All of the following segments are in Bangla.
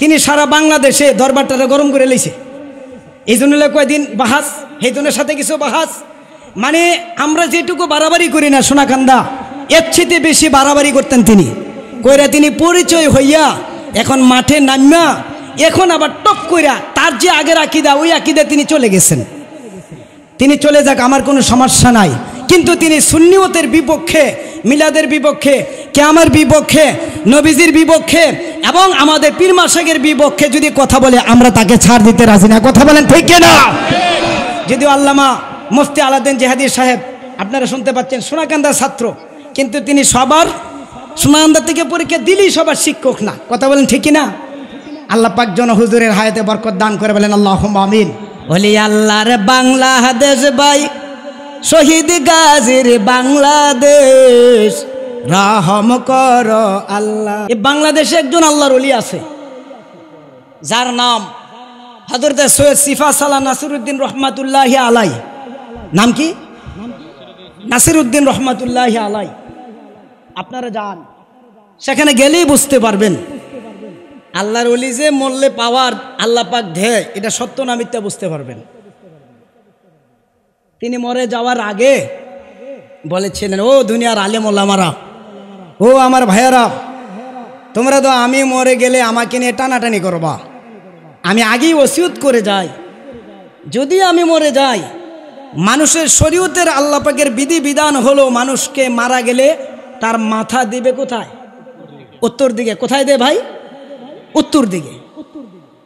তিনি সারা বাংলাদেশে দরবারটারে গরম করে লইছে। এই জন্য কয়েকদিন বাহাস, হেতনের সাথে কিছু বাহাস, মানে আমরা যেটুকু বাড়াবাড়ি করি না সোনাকান্দা, এর চেয়ে বেশি বাড়াবাড়ি করতেন তিনি। কইরা তিনি পরিচয় হইয়া এখন মাঠে নামিয়া এখন আবার টপ কইরা তার যে আগের আকিদা, ওই আকিদা তিনি চলে গেছেন। তিনি চলে যাক, আমার কোনো সমস্যা নাই, কিন্তু তিনি সুন্নিয়তের বিপক্ষে, মিলাদের বিপক্ষে, কিয়ামের বিপক্ষে, নবীজির বিপক্ষে এবং আমাদের পীর মাশায়েখের বিপক্ষে যদি কথা বলে আমরা তাকে ছাড় দিতে রাজি না। কথা বলেন ঠিক কিনা? যদিও আল্লামা মুফতি আলাউদ্দিন জিহাদি সাহেব আপনারা শুনতে পাচ্ছেন সোনাকান্দার ছাত্র, কিন্তু তিনি সবার সোনাকান্দা থেকে পরীক্ষা দিলেই সবার শিক্ষক না। কথা বলেন ঠিক কিনা? আল্লাহ পাক যেন হুজুরের হায়াতে বরকত দান করে, বলেন আল্লাহুম্মা আমিন। ওলি আল্লাহর বাংলাদেশ ভাই, শহীদ গাজীর বাংলাদেশ, রহম কর আল্লাহ। এই বাংলাদেশে একজন আল্লাহর ওলি আছে যার নাম হযরত সৈয়দ সিফা সালাহ নাসিরউদ্দিন রহমাতুল্লাহি আলাই। নাম কি? নাসিরউদ্দিন রহমাতুল্লাহি আলাই। আপনারা যান, সেখানে গেলেই বুঝতে পারবেন আল্লাহর ওলি যে মরলে পাওয়ার আল্লাহ পাক দেয়, এটা সত্য না মিথ্যা বুঝতে পারবেন। তিনি মরে যাওয়ার আগে বলেছিলেন, ও দুনিয়ার আলেম ওলামারা, ও আমার ভাইয়ারা, তোমরা তো আমি মরে গেলে আমাকে নিয়ে টানাটানি করবা। আমি আগেই ওসিয়ত করে যাই, যদি আমি মরে যাই, মানুষের শরীয়তের আল্লাহ পাকের বিধি বিধান হলো মানুষকে মারা গেলে তার মাথা দিবে কোথায়? উত্তর দিকে। কোথায় দে ভাই? উত্তর দিকে।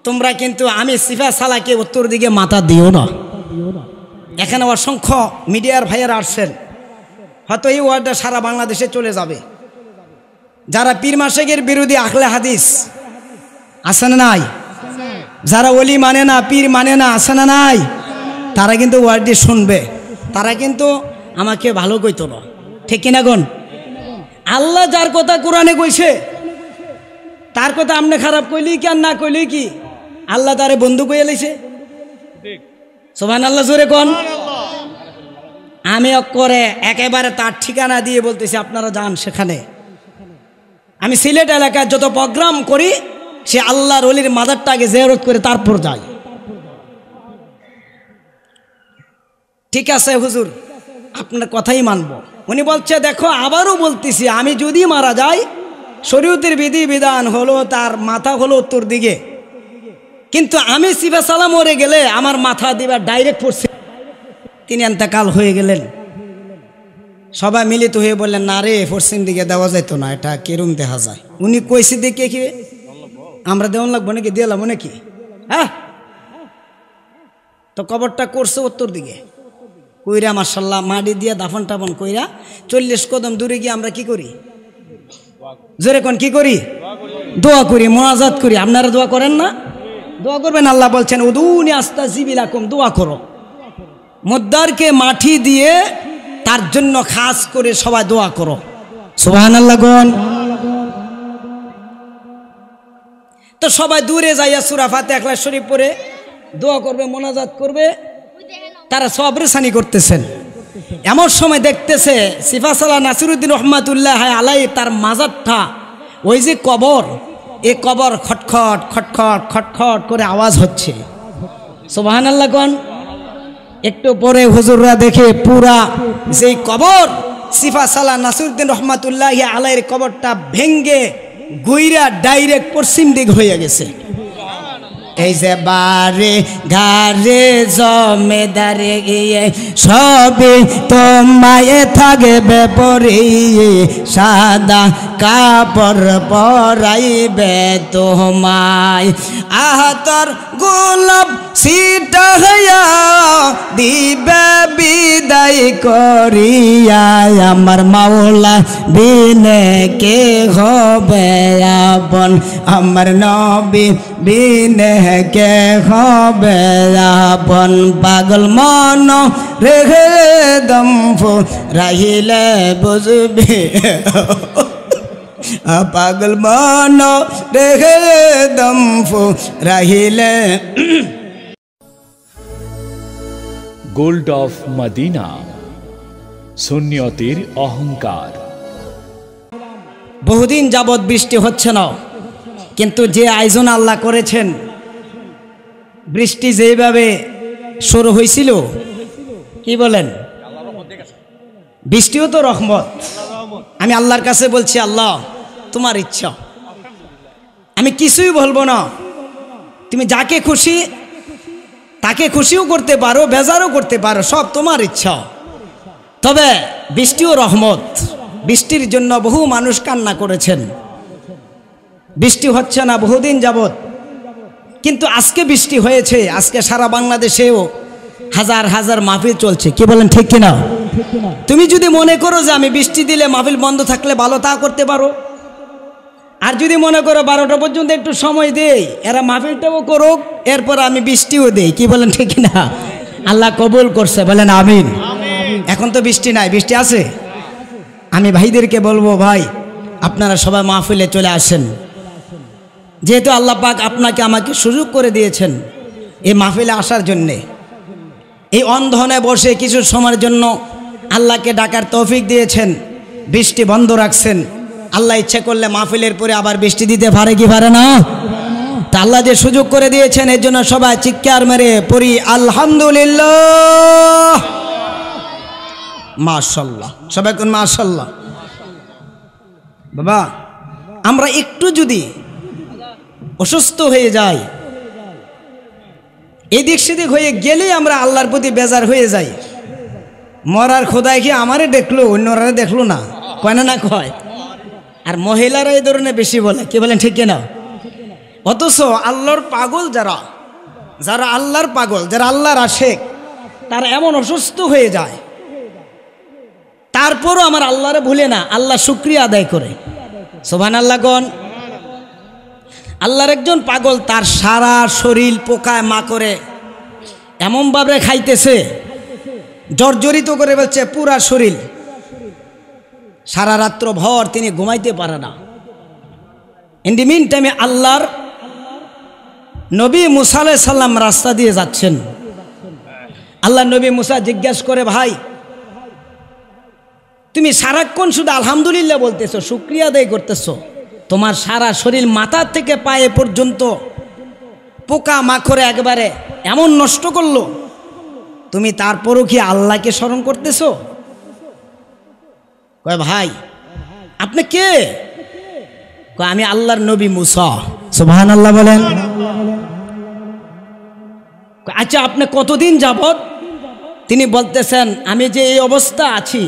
তোমরা কিন্তু আমি সিফা সালাকে উত্তর দিকে মাথা দিও না। এখানে অসংখ্য মিডিয়ার ভাইয়েরা আসছেন, হয়তো এই ওয়ার্ডটা সারা বাংলাদেশে চলে যাবে। যারা পীর মাশায়েখের বিরোধী আহলে হাদিস আছে না নাই? যারা ওলি মানে না, পীর মানে না, আছে না নাই? তারা কিন্তু ওয়ার্ডটি শুনবে, তারা কিন্তু আমাকে ভালো কইতো না। ঠিক কিনা গন? আল্লাহ যার কথা কোরআনে কইছে তার কথা আপনি খারাপ কইলি কি আর না কইলি কি? আল্লাহ তারে বন্ধু কইয়া লাইছে। সুবহানাল্লাহ, জোরে কোন। আমি করে একেবারে তার ঠিকানা দিয়ে বলতেছি, আপনারা যান সেখানে। আমি সিলেট এলাকায় যত প্রোগ্রাম করি, সে আল্লাহর ওলির মাজারটা আগে জিয়ারত করে তারপর যাই। ঠিক আছে হুজুর, আপনার কথাই মানব। উনি বলছে, দেখো আবারও বলতেছি, আমি যদি মারা যাই, শরীয়তের বিধি বিধান হলো তার মাথা হলো উত্তর দিকে, কিন্তু আমি সিফা সালাহ মরে গেলে আমার মাথা দিবার ডাইরেক্ট পড়ছে। তিনি ইন্তেকাল হয়ে গেলেন। সবাই মিলিত হয়ে বললেন, না রে, পশ্চিম দিকে দেওয়া যাইত না, এটা কেরম দেখা যায়। উনি কইছে দেখে কি আমরা দেওয়ান লাগবো নাকি? দিলাম নাকি? হ্যাঁ, তো কবরটা করছে উত্তর দিকে। কইরা মাশাআল্লাহ মাটি দিয়ে দাফন টাফন কইরা 40 কদম দূরে গিয়ে আমরা কি করি? জোরে কোন, কি করি? দোয়া করি, মুনাজাত করি। আপনারা দোয়া করেন না? দোয়া করবেন। আল্লাহ বলছেন, উদুনি আস্তাজিবি লাকুম, দোয়া করো। মুদ্দারকে মাটি দিয়ে তার জন্য খাস করে সবাই দোয়া করো। সুবহানাল্লাহ গন। তো সবাই দূরে যাইয়া সূরা ফাতিহা ইখলাস শরীফ পড়ে দোয়া করবে, মুনাজাত করবে, তারা সবরেসানি করতেছেন। এমন সময় দেখতেছে সিফা সালাহ নাসিরউদ্দিন রহমাতুল্লাহ আলাই তার মাজারটা, ওই যে কবর, এই কবর খটখট খটখট খটখট করে আওয়াজ হচ্ছে। সুবহানাল্লাহ কোন। একটু পরে হুজুররা দেখে পুরা যেই কবর সিফা সালাহ নাসিরউদ্দিন রহমাতুল্লাহ আলাইয়ের কবরটা ভেঙ্গে গুইরা ডাইরেক্ট পশ্চিম দিক হয়ে গেছে। এই যে বারে ঘরে জমেদারে গিয়ে সবে তোমায় থাকবে পরিয়ে, সাদা কাপড় পরাইবে তোমায়, আহাতর গোলাপ সিটা হইয়া দিবে বিদায় করিয়া, আমার মাওলা বিনে কে হবে আপন, আমার নবী বিনে কে হবে আপন, পাগল মন রেখে দম্ফ রাহিলে বুঝবে, পাগল মন রেখে দম্ফ রাহিলে। গোল্ড অফ মদিনা, সুন্নিয়তের অহংকার। বহুদিন যাবৎ বৃষ্টি হচ্ছে না, কিন্তু যে আয়োজন আল্লাহ করেছেন, বৃষ্টি যেইভাবে শুরু হয়েছিল, কি বলেন, বৃষ্টিও তো রহমত। আমি আল্লাহর কাছে বলছি, আল্লাহ তোমার ইচ্ছা, আমি কিছুই বলবো না। তুমি যাকে খুশি তাকে খুশিও করতে পারো, বেজারও করতে পারো, সব তোমার ইচ্ছা। তবে বৃষ্টিও রহমত। বৃষ্টির জন্য বহু মানুষ কান্না করেছেন, বৃষ্টি হচ্ছে না বহুদিন যাবত, কিন্তু আজকে বৃষ্টি হয়েছে। আজকে সারা বাংলাদেশেও হাজার হাজার মাহফিল চলছে, কি বলেন ঠিক কিনা? তুমি যদি মনে করো যে আমি বৃষ্টি দিলে মাহফিল বন্ধ থাকলে ভালো, তা করতে পারো। আর যদি মনে করো 12টা পর্যন্ত একটু সময় দেই, এরা মাহফিলটাও করুক, এরপর আমি বৃষ্টিও দেই, কি বলেন ঠিক কিনা? আল্লাহ কবুল করছে, বলেন আমিন। এখন তো বৃষ্টি নাই, বৃষ্টি আছে। আমি ভাইদেরকে বলবো, ভাই আপনারা সবাই মাহফিলে চলে আসেন। যেহেতু আল্লাহ পাক আপনাকে আমাকে সুযোগ করে দিয়েছেন এই মাহফিলে আসার জন্যে, এই অন্ধনে বসে কিছু সময়ের জন্য আল্লাহকে ডাকার তৌফিক দিয়েছেন, বৃষ্টি বন্ধ রাখছেন। আল্লাহ ইচ্ছে করলে মাহফিলের পরে আবার বৃষ্টি দিতে পারে কি পারে না? তা আল্লাহ যে সুযোগ করে দিয়েছেন, এর জন্য সবাই চিৎকার মেরে পড়ি আলহামদুলিল্লাহ, মাশাআল্লাহ। সবাই কোন মাশাআল্লাহ। বাবা, আমরা একটু যদি অসুস্থ হয়ে যাই, এদিক সেদিক হয়ে গেলেই আমরা আল্লাহর প্রতি বেজার হয়ে যাই। মরার খোদায় কি আমারে দেখলো, অন্যরা দেখলো না, কয় না কয়। আর মহিলারা এই ধরনের বেশি বলে, কি বলেন ঠিক কিনা? অথচ আল্লাহর পাগল যারা, যারা আল্লাহর পাগল, যারা আল্লাহর আশেক, তারা এমন অসুস্থ হয়ে যায়, তারপরও আমার আল্লাহরে ভুলে না, আল্লাহ শুকরিয়া আদায় করে। সুবহানাল্লাহ গণ। আল্লাহর একজন পাগল, তার সারা শরীর পোকায় মাকড়ে এমনভাবে খাইতেছে, জর্জরিত করে বলছে পুরা শরীর, সারা রাত্র ভর তিনি ঘুমাইতে পারে না। ইন দি মিন টাইমে আল্লাহর নবী মুসা আলাইহিস সালাম রাস্তা দিয়ে যাচ্ছেন। আল্লাহ নবী মুসা জিজ্ঞেস করে, ভাই তুমি সারাক্ষণ শুধু আলহামদুলিল্লাহ বলতেছো, শুকরিয়া আদায় করতেছো, তোমার সারা শরীর মাথা থেকে পায়ে পর্যন্ত পোকা মাকড়ে একবারে এমন নষ্ট করলো, তুমি তারপরও কি আল্লাহকে স্মরণ করতেছো? কয় ভাই আপনি কে? কয় আমি আল্লাহর নবী মুসা। সুবহানাল্লাহ বলেন। আচ্ছা আপনি কতদিন যাবত? তিনি বলতেছেন, আমি যে এই অবস্থা আছি,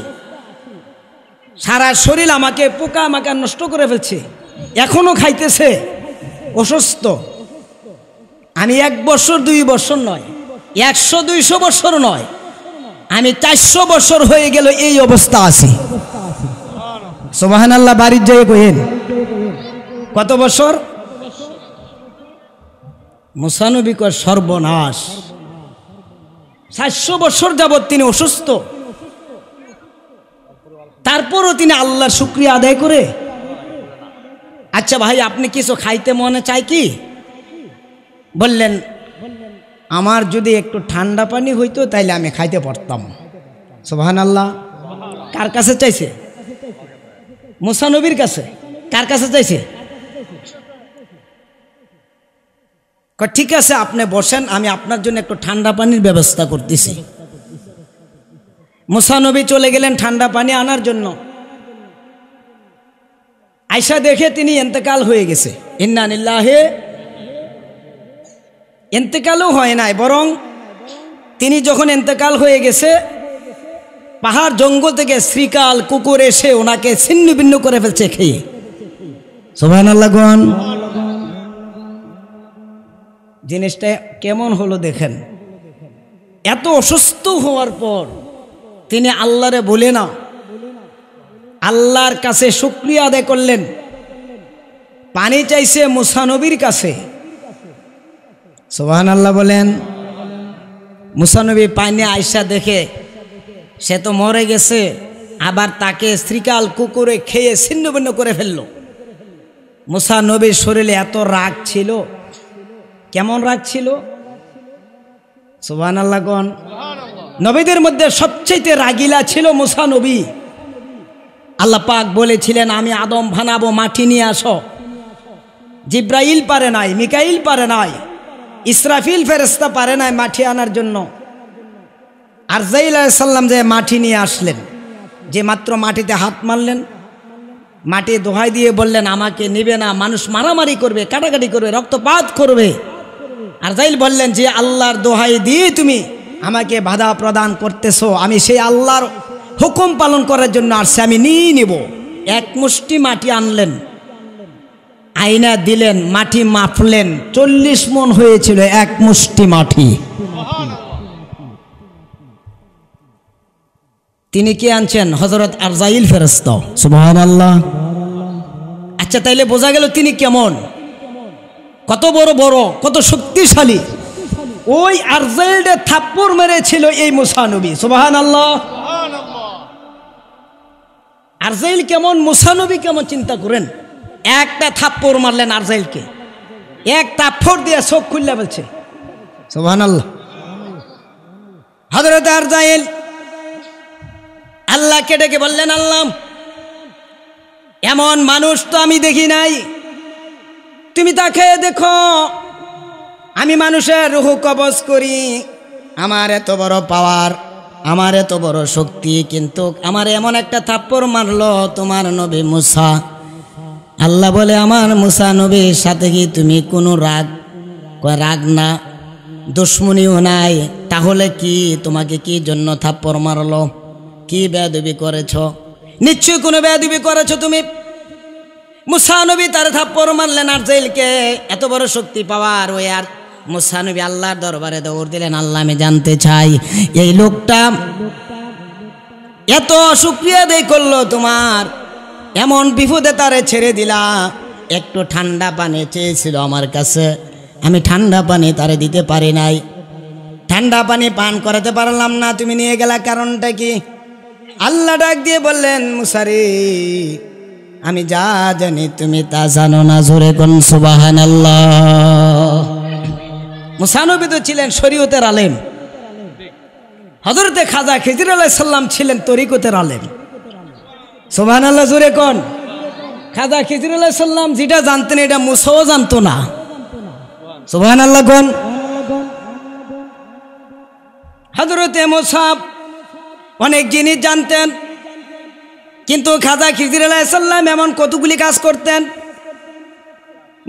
সারা শরীর আমাকে পোকা আমাকে নষ্ট করে ফেলছে, এখনো খাইতেছে, অসুস্থ। আমি 1 বছর 2 বছর নয়, 100-200 বছর নয়, আমি 400 বছর হয়ে গেল এই অবস্থা আছি। সুবহানাল্লাহ। বাড়ির যাই কইেন কত বছর? মুসা নবী কয় সর্বনাশ, 400 বছর যাবৎ তিনি অসুস্থ, তারপরও তিনি আল্লাহর শুকরিয়া আদায় করে। আচ্ছা ভাই আপনি কিছু খাইতে মনে চায় কি? বললেন আমার যদি একটু ঠান্ডা পানি হইতো তাইলে আমি খাইতে পারতাম। সুবহানাল্লাহ। কার কাছে চাইছে? মুসা নবীর কাছে। কার কাছে চাইছে? ঠিক আছে আপনি বসেন, আমি আপনার জন্য একটু ঠান্ডা পানির ব্যবস্থা করতেছি। মুসা নবী চলে গেলেন ঠান্ডা পানি আনার জন্য। আয়সা দেখে তিনি ইন্তেকাল হয়ে গেছে। ইন্না লিল্লাহি। ইন্তেকালও হয় নাই, বরং তিনি যখন ইন্তেকাল হয়ে গেছে, পাহাড় জঙ্গল থেকে শ্রীকাল কুকুর এসে ওনাকে ছিন্ন ভিন্ন করে ফেলছে খেয়ে। সুবহানাল্লাহ গণ। জিনিসটা কেমন হলো দেখেন। এত অসুস্থ হওয়ার পর তিনি আল্লাহরে বলে না, আল্লাহর কাছে শুকরিয়া আদায় করলেন। পানি চাইছে মুসা নবীর কাছে। সুবহানাল্লাহ বলেন। মুসা নবী পানি আয়সা দেখে সে তো মরে গেছে, আবার তাকে শ্রীকাল কুকুরে খেয়ে ছিন্ন ভিন্ন করে ফেলল। মুসা নবীর শরীরে এত রাগ ছিল। কেমন রাগ ছিল? সুবহানাল্লাহ গণ। নবীদের মধ্যে সবচেয়ে রাগিলা ছিল মুসা নবী। আল্লাহ পাক বলেছিলেন, আমি আদম বানাবো, মাটি নিয়ে আসো। জিব্রাইল পারে নাই, মিকাইল পারে নাই, ইসরাফিল ফেরেশতা পারে নাই মাটি আনার জন্য। আরজাইল আলাইহিস সালাম যে মাটি নিয়ে আসলেন, যে মাত্র মাটিতে হাত মারলেন, মাটি দোহাই দিয়ে বললেন আমাকে নিবে না, মানুষ মারামারি করবে, কাটাকাটি করবে, রক্তপাত করবে। আরজাইল বললেন যে আল্লাহর দোহাই দিয়ে তুমি আমাকে বাধা প্রদান করতেছো, আমি সেই আল্লাহর হুকুম পালন করার জন্য আসছি, আমি নিয়ে নিব। এক মুষ্টি মাটি আনলেন, আয়না দিলেন, মাটি মাপলেন, 40 মণ হয়েছিল এক মুষ্টি মাটি। তিনি কি আনছেন? হযরত আরজাইল ফেরেশতা। সুবহানাল্লাহ। আচ্ছা, তাইলে বোঝা গেল তিনি কেমন, কত বড় বড়, কত শক্তিশালী। ওই আরজাইলকে থাপ্পড় মেরেছিল এই মুসা নবী। সুবহানাল্লাহ। আরজাইল কেমন, মুসা নবী কেমন, চিন্তা করেন। একটা থাপ্পড় মারলেন আরজাইলকে, এক থাপ্পড় দিয়ে চোখ খুললে বলছে সুবহানাল্লাহ। হযরত আরজাইল আল্লাহকে ডেকে বললেন, আল্লাহ, এমন মানুষ তো আমি দেখি নাই, তুমি তাকে দেখো। আমি মানুষের রূহ কবজ করি, আমার এত বড় পাওয়ার, আমার এত বড় শক্তি, কিন্তু আমার এমন একটা থাপ্পড় মারলো তোমার নবী মুসা। আল্লাহ বলে, আমার মুসা নবীর সাথে কি তুমি কোনো রাগ? কয় রাগ না, দুশ্মনীও নাই। তাহলে কি তোমাকে কি জন্য থাপ্পড় মারলো? কি বেয়াদবি করেছ? নিশ্চয়ই কোনো বেয়াদবি করেছ তুমি। মুসা নবী তার থাপ্পড় মারলেন আরজাইলকে, এত বড় শক্তি পাওয়ার। ওই আর মুসা নবী আল্লাহর দরবারে দৌড় দিলেন, আল্লাহ, আমি জানতে চাই এই লোকটা এত শুকরিয়া আদায় করলো তোমার, এমন বিপদে তারে ছেড়ে দিলা। একটু ঠান্ডা পানি চেয়েছিল আমার কাছে, আমি ঠান্ডা পানি তারে দিতে পারি নাই, ঠান্ডা পানি পান করাতে পারলাম না, তুমি নিয়ে গেলা, কারণটা কি? আল্লাহ ডাক দিয়ে বললেন, মুসারে, আমি যা জানি তুমি তা জানো না। জোরে কোন সুবহানাল্লাহ। মুসা নবী তো ছিলেন শরীয়তের আলেম, হযরতে খাজা খিজির আলাইহিস সালাম ছিলেন তরিকতের আলেম। সুবহানাল্লাহ, জোরে কোন। খাজা খিজির আলাইহিস সালাম যেটা জানতেন এটা মুসাও জানতো না। সুবহানাল্লাহ কোন। হযরতে মুসা অনেক জিনিস জানতেন, কিন্তু খাজা খিজির আলাইহিস সালাম এমন কতগুলি কাজ করতেন,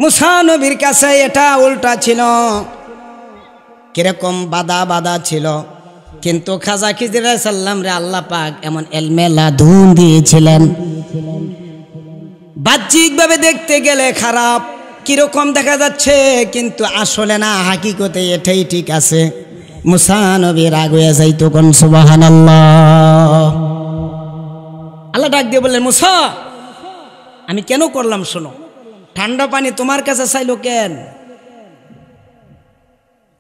মুসা নবীর কাছে এটা উল্টা ছিল, কিরকম বাদা বাদা ছিল। কিন্তু খাজা খিজির আলাইহিস সালাম রে আল্লাহ পাক এমন এলমে লাদুন দিয়েছিলেন, বাহ্যিকভাবে দেখতে গেলে খারাপ, কিরকম দেখা যাচ্ছে, কিন্তু আসলে না, হাকিকতে এটাই ঠিক আছে। মুসা নবী রাগ হয়ে যাইতো। কোন সুবহানাল্লাহ। আল্লাহ ডাক দিয়ে বললেন, মুসা, আমি কেন করলাম শোনো। ঠান্ডা পানি তোমার কাছে চাইলো কেন?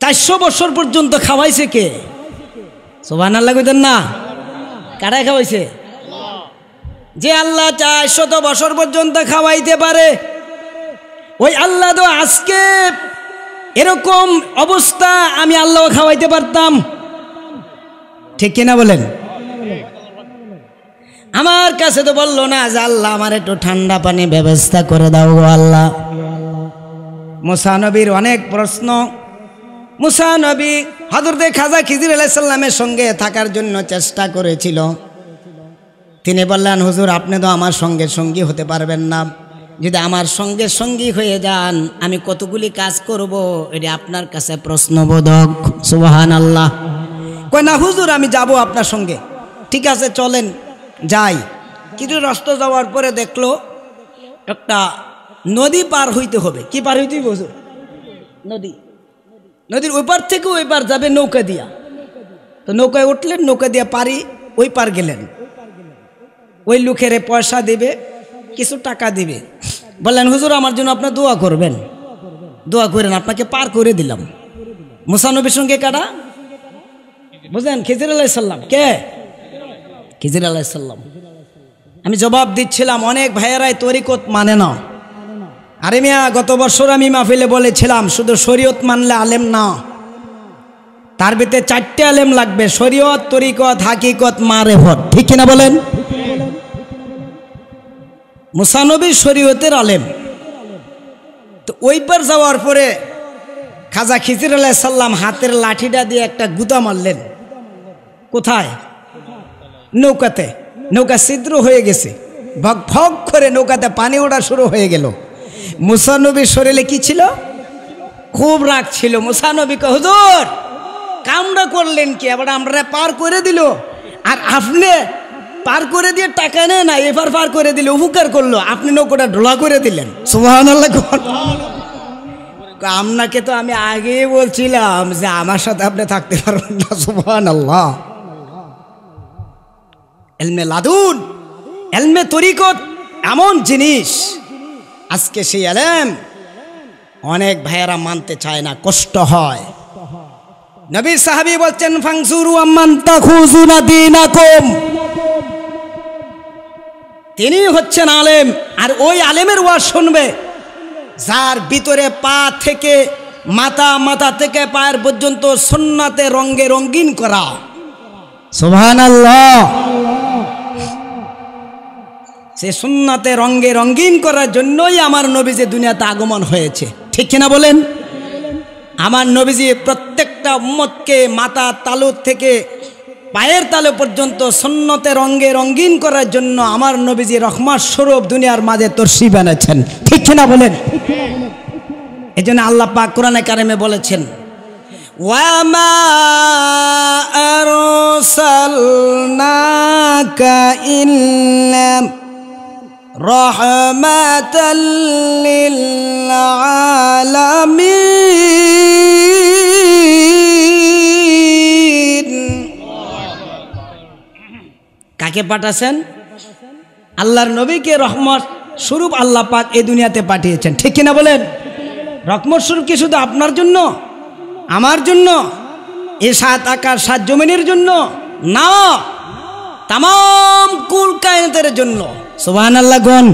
400 বছর পর্যন্ত খাওয়াইছে কে? সুবহানাল্লাহ কইতেন না? কারা খাওয়াইছে? যে আল্লাহ 400 বছর পর্যন্ত খাওয়াইতে পারে, ওই আল্লাহ তো আজকে এরকম অবস্থা আমি আল্লাহ খাওয়াইতে পারতাম, ঠিক কিনা বলেন? আমার কাছে তো বললো না যে আল্লাহ আমার একটু ঠান্ডা পানি ব্যবস্থা করে দাও গো আল্লাহ। মুসা নবীর অনেক প্রশ্ন। মুসা নবী হযরতে খাজা খিজির আলাইহিস সালামের সঙ্গে থাকার জন্য চেষ্টা করেছিল। তিনি বললেন, হুজুর, আপনি তো আমার সঙ্গে সঙ্গী হতে পারবেন না, যদি আমার সঙ্গে সঙ্গী হয়ে যান আমি কতগুলি কাজ করব, এটা আপনার কাছে প্রশ্নবোধক। সুবহানাল্লাহ। কয় না হুজুর, আমি যাব আপনার সঙ্গে। ঠিক আছে, চলেন যাই। কিছু রাস্তা যাওয়ার পরে দেখলো একটা নদী পার হইতে হবে। কি পার হইতে হবে হুজুর? নদী। নদীর ওই পার থেকে ওই পার যাবে নৌকা দিয়া। তো নৌকায় উঠলেন, নৌকা দিয়া পারি ওই পার গেলেন। ওই লোকের পয়সা দিবে, কিছু টাকা দিবে, বললেন হুজুর আমার জন্য আপনার দোয়া করবেন। দোয়া করেন, আপনাকে পার করে দিলাম। মুসা নবীর সঙ্গে কারা বুঝলেন? খিজির আলাইহিস সালাম। কে? খিজির আলাইহিস সালাম। আমি জবাব দিচ্ছিলাম, অনেক ভাইয়েরাই তরিকত মানে না। আরে মিয়া, গত বছর আমি মাহফিলে বলেছিলাম শুধু শরীয়ত মানলে আলেম না, তার ভিতরে 4টে আলেম লাগবে: শরীয়ত, তরিকত, হাকিকত, মারেফত। ঠিক কিনা বলেন? মুসা নবী শরীয়তের আলেম, তো ওইবার যাওয়ার পরে খাজা খিজির আলাইহিস সালাম হাতের লাঠিটা দিয়ে একটা গুতা মারলেন। কোথায়? নৌকাতে। নৌকা ছিদ্র হয়ে গেছে, ভগ ভগ করে নৌকাতে পানি ওঠা শুরু হয়ে গেল। মুসা নবীর শরীরে কি ছিল? খুব রাগ ছিল। মুসা নবী কয়, হুজুর কামড়া করলেন কি? আবার আমরা পার করে দিল, আর আপনি পার করে দিয়ে টাকা নেয় না, এবার পার করে দিলে উপকার করলো, আপনি নৌকাটা ঢোলা করে দিলেন। সুবহানাল্লাহ। আপনাকে তো আমি আগেই বলছিলাম যে আমার সাথে আপনি থাকতে পারবেন না। সুবহানাল্লাহ। এলমে লাদুন, এলমে তরিকত এমন জিনিস, আজকে সেই এলেম অনেক ভাইয়েরা মানতে চায় না, কষ্ট হয়। নবীর সাহাবী বলছেন, ফাংসুরু আম্মান তাখুজুনা দীনাকুম। তিনি হচ্ছেন আলেম, আর ওই আলেমের ওয়াজ শুনবে যার ভিতরে পা থেকে মাথা, মাথা থেকে পায়ের পর্যন্ত সুন্নাতে রঙে রঙিন করা। সুবহানাল্লাহ। সে সুন্নাতে রঙে রঙিন করার জন্যই আমার নবীজি দুনিয়াতে আগমন হয়েছে, ঠিক কিনা বলেন? আমার নবীজি প্রত্যেকটা উম্মতকে মাথা তালু থেকে পায়ের তালু পর্যন্ত সুন্নতে রঙে রঙিন করার জন্য আমার নবীজি রহমত স্বরূপ দুনিয়ার মাঝে তরশিব এনেছেন, ঠিক কিনা বলেন? এই জন্য আল্লাহ পাক কোরআনে কারিমে বলেছেন, ওয়ামা আরসালনাকা ইল্লা রাহমাতাল লিল আলামিন। কাকে পাঠাছেন? আল্লাহর নবীকে রহমত স্বরূপ আল্লাহ পাক এই দুনিয়াতে পাঠিয়েছেন, ঠিক কিনা বলেন? রহমত স্বরূপ কি শুধু আপনার জন্য, আমার জন্য, এই 7 আকাশ 7 জমিনের জন্য না, তামাম কুল কায়নাতের জন্য। সুবহানাল্লাহ। গণ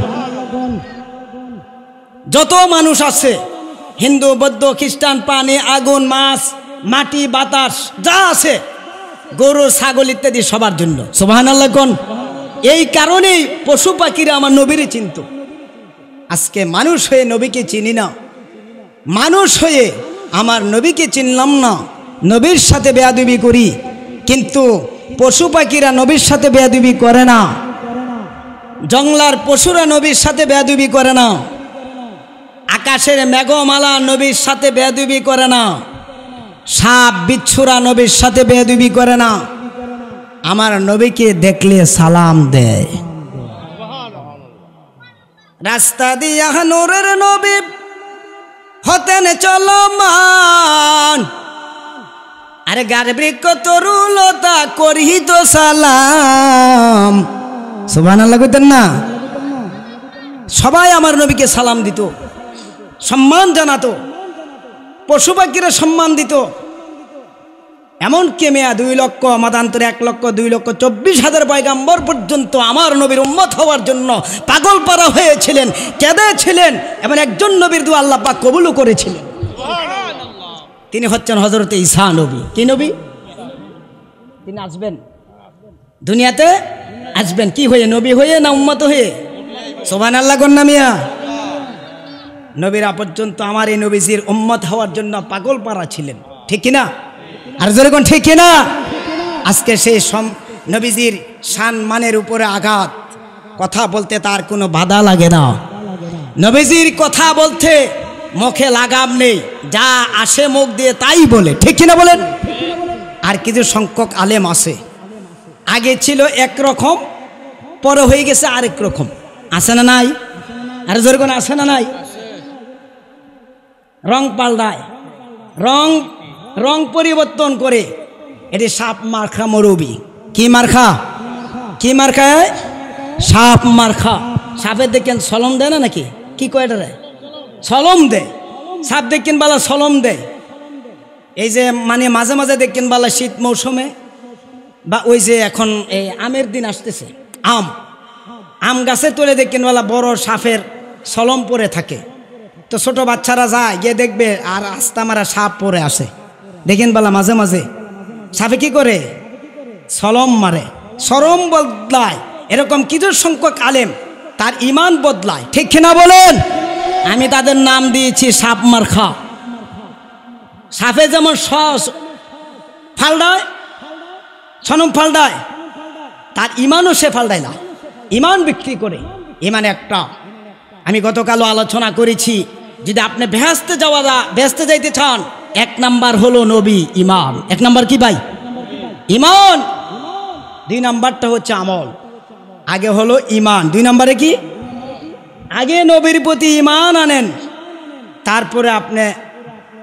যত মানুষ আছে, হিন্দু, বৌদ্ধ, খ্রিস্টান, পানি, আগুন, মাছ, মাটি, বাতাস যা আছে, গরু, ছাগল ইত্যাদি সবার জন্য। সুবহানাল্লাহ। গণ এই কারণেই পশু পাখিরা আমার নবীরে চিনত। আজকে মানুষ হয়ে নবীকে চিনি না, মানুষ হয়ে আমার নবীকে চিনলাম না, নবীর সাথে বেয়াদবি করি। কিন্তু পশু পাখিরা নবীর সাথে বেয়াদবি করে না, জঙ্গলার পশুরা নবীর সাথে বেয়াদবি করে না, আকাশের মেঘমালা নবীর সাথে বেয়াদবি করে না, সাপ বিচ্ছুরা নবীর সাথে বেয়াদবি করে না, আমার নবীকে দেখলে সালাম দেয়। রাস্তা দিয়া নূরের নবী হতেন চলমান, আরে গার বৃক্ষ তরুলতা করিত সালাম। সুবহানাল্লাহ কইতেন না? সবাই আমার নবীকে সালাম দিত, সম্মান জানাতো, পশু পাখিরা সম্মান দিত। এমনকি মেয়া 2 লক্ষ, মাদান্তরে 1 লক্ষ, 2 লক্ষ 24,000 পয়গাম্বর পর্যন্ত আমার নবীর উম্মত হওয়ার জন্য পাগল পারা হয়েছিলেন, কেঁদেছিলেন, এবং একজন নবীর দোয়া আল্লাহ পাক কবুলও করেছিলেন। তিনি হচ্ছেন হযরতে ঈসা নবী। কি নবী? তিনি আসবেন দুনিয়াতে, আসবেন কি হয়ে? নবী হয়ে না উম্মত হয়ে? সুবহানাল্লাহ। গন্না মিয়া, নবীরা পর্যন্ত আমার এই নবীজির উম্মত হওয়ার জন্য পাগল পারা ছিলেন, ঠিক কিনা? আর যেরকম ঠিক কিনা? আজকে সেই নবীজির শান মানের উপরে আঘাত, কথা বলতে তার কোনো বাধা লাগে না, নবীজির কথা বলতে মুখে লাগাম নেই, যা আসে মুখ দিয়ে তাই বলে, ঠিক কিনা বলেন? আর কিছু সংখ্যক আলেম আছে, আগে ছিল একরকম, পরে হয়ে গেছে আরেক রকম, আছে না নাই? আর যেরকম আছে না নাই? রং পাল্টায়, রং পরিবর্তন করে, এটি সাপ মার্খা মরুবি। কি মার্খা? কি মার্খা? সাপ মার্খা। সাপের দেখেন সলম দেয় না নাকি? কি কয় এটা? সলম দেয়। সাপ দেখেন বালা সলম দেয়। এই যে মানে মাঝে মাঝে দেখেন বালা শীত মৌসুমে, বা ওই যে এখন এই আমের দিন আসতেছে, আম গাছে তোলে দেখেন বালা বড় সাপের সলম পরে থাকে। তো ছোট বাচ্চারা যায় গিয়ে দেখবে, আর আস্তা মারা সাপ পরে আসে, দেখেন বালা মাঝে মাঝে সাপে কি করে? সলম মারে, শরম বদলায়। এরকম কিছু সংখ্যক আলেম তার ইমান বদলায়, ঠিক কিনা বলেন? আমি তাদের নাম দিয়েছি সাপ মার্খা। সাপে যেমন ফালডায়, সনম ফালডায়, তার ইমানও সে ফালডায় না, ইমান বিক্রি করে। ইমান একটা, আমি গতকালও আলোচনা করেছি, যদি আপনি বেহেশতে যাইতে চান, 1 নাম্বার হলো নবী, ইমান। 1 নাম্বার কি ভাই? ইমান। 2 নাম্বারটা হচ্ছে আমল। আগে হলো ইমান, 2 নাম্বারে কি? আগে নবীর প্রতি ইমান আনেন, তারপরে আপনি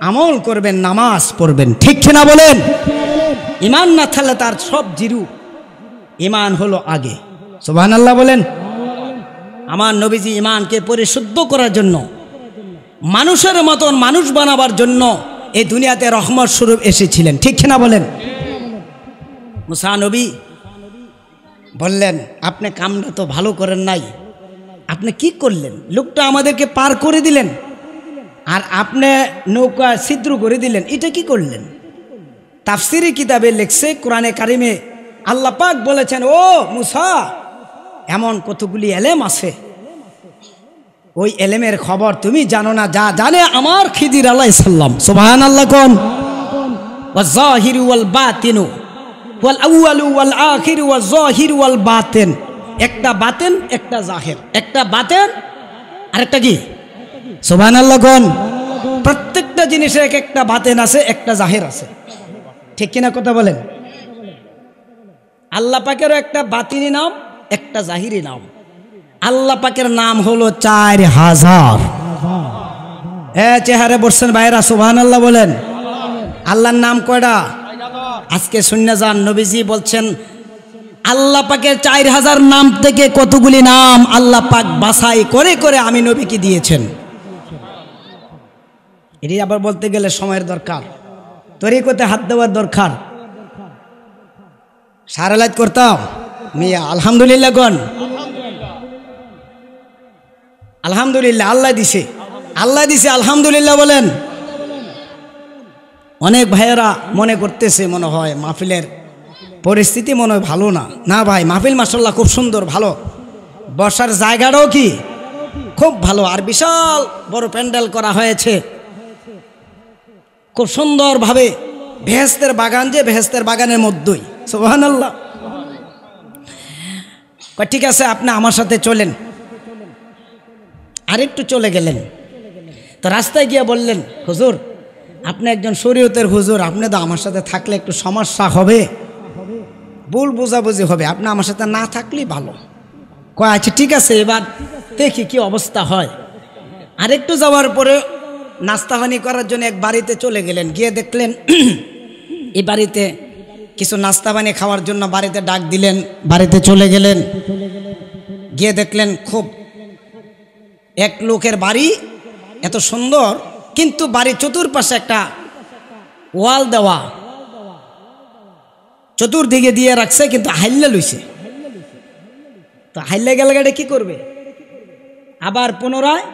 আমল করবেন, নামাজ পড়বেন, ঠিক কিনা বলেন? ইমান না থাকলে তার সব জিরু। ইমান হলো আগে। সুবহানাল্লাহ বলেন। আমার নবীজি ইমানকে পরিশুদ্ধ করার জন্য, মানুষের মতন মানুষ বানাবার জন্য এই দুনিয়াতে রহমত স্বরূপ এসেছিলেন, ঠিক কিনা বলেন? মুসা নবী বললেন, আপনি কামটা তো ভালো করেন নাই, আপনি কি করলেন? লোকটা আমাদেরকে পার করে দিলেন, আর আপনি নৌকা ছিদ্র করে দিলেন, এটা কি করলেন? তাফসিরি কিতাবে লেখছে, কোরআনে কারিমে আল্লাহ পাক বলেছেন, ও মুসা, এমন কতগুলি এলেম আছে, ওই এলেমের খবর তুমি জানো না, যা জানে আমার খিদির আলাইহিস সালাম। সুবহানাল্লাহ কোন? ওয়াজ জাহিরু ওয়াল বাতিনু ওয়াল আউয়ালু ওয়াল আখিরু ওয়াজ জাহিরু ওয়াল বাতিন। একটা বাতেন, একটা জাহির। একটা বাতেন আর একটা কি? সুবহানাল্লাহ কোন? প্রত্যেকটা জিনিসের একটা বাতেন আছে, একটা জাহির আছে, ঠিক কিনা কথা বলেন? আল্লাহ পাকেরও একটা বাতিনি নাম, একটা জাহিরি নাম। আল্লাহ পাকের নাম হলো 4000। চেহারে বসছেন ভাইরা, সুবহানাল্লাহ বলেন। আল্লাহর নাম কয়টা? আজকে শুনে যান, নবীজি বলছেন আল্লাহ পাকের 4000 নাম থেকে কতগুলি নাম আল্লাহ পাক বাছাই করে করে আমি নবীকে দিয়েছেন। এটি আবার বলতে গেলে সময়ের দরকার, তরিকতে হাত দেওয়ার দরকার। সারালাত করতাম মিয়া, আলহামদুলিল্লাহ কোন? আলহামদুলিল্লাহ, আল্লাহ দিছে, আল্লাহ দিছে, আলহামদুলিল্লাহ বলেন। অনেক ভাইয়েরা মনে করতেছে মনে হয় মাহফিলের পরিস্থিতি মনে হয় ভালো না। না ভাই, মাহফিল মাশাআল্লাহ খুব সুন্দর, ভালো। বসার জায়গাটাও কি খুব ভালো, আর বিশাল বড় প্যান্ডেল করা হয়েছে খুব সুন্দরভাবে। বেহেশতের বাগান, যে বেহেশতের বাগানের মধ্যেই। সুবহানাল্লাহ। ঠিক আছে, আপনি আমার সাথে চলেন। আরেকটু চলে গেলেন, তো রাস্তায় গিয়ে বললেন, হুজুর আপনি একজন শরীয়তের হুজুর, আপনি তো আমার সাথে থাকলে একটু সমস্যা হবে, ভুল বোঝাবুঝি হবে, আপনি আমার সাথে না থাকলেই ভালো। কয় আচ্ছা ঠিক আছে, এবার দেখি কি অবস্থা হয়। আরেকটু যাওয়ার পরে নাস্তা পানি করার জন্য এক বাড়িতে চলে গেলেন, গিয়ে দেখলেন এই বাড়িতে কিছু নাস্তা পানি খাওয়ার জন্য বাড়িতে ডাক দিলেন, বাড়িতে চলে গেলেন, গিয়ে দেখলেন খুব এক লোকের বাড়ি, এত সুন্দর, কিন্তু বাড়ির চতুর্পাশে একটা ওয়াল দেওয়া, চতুর্দিকে দিয়ে রাখছে, কিন্তু হাইল্লা লইছে। তো হাইল্লা গেলে এটা কি করবে? আবার পুনরায়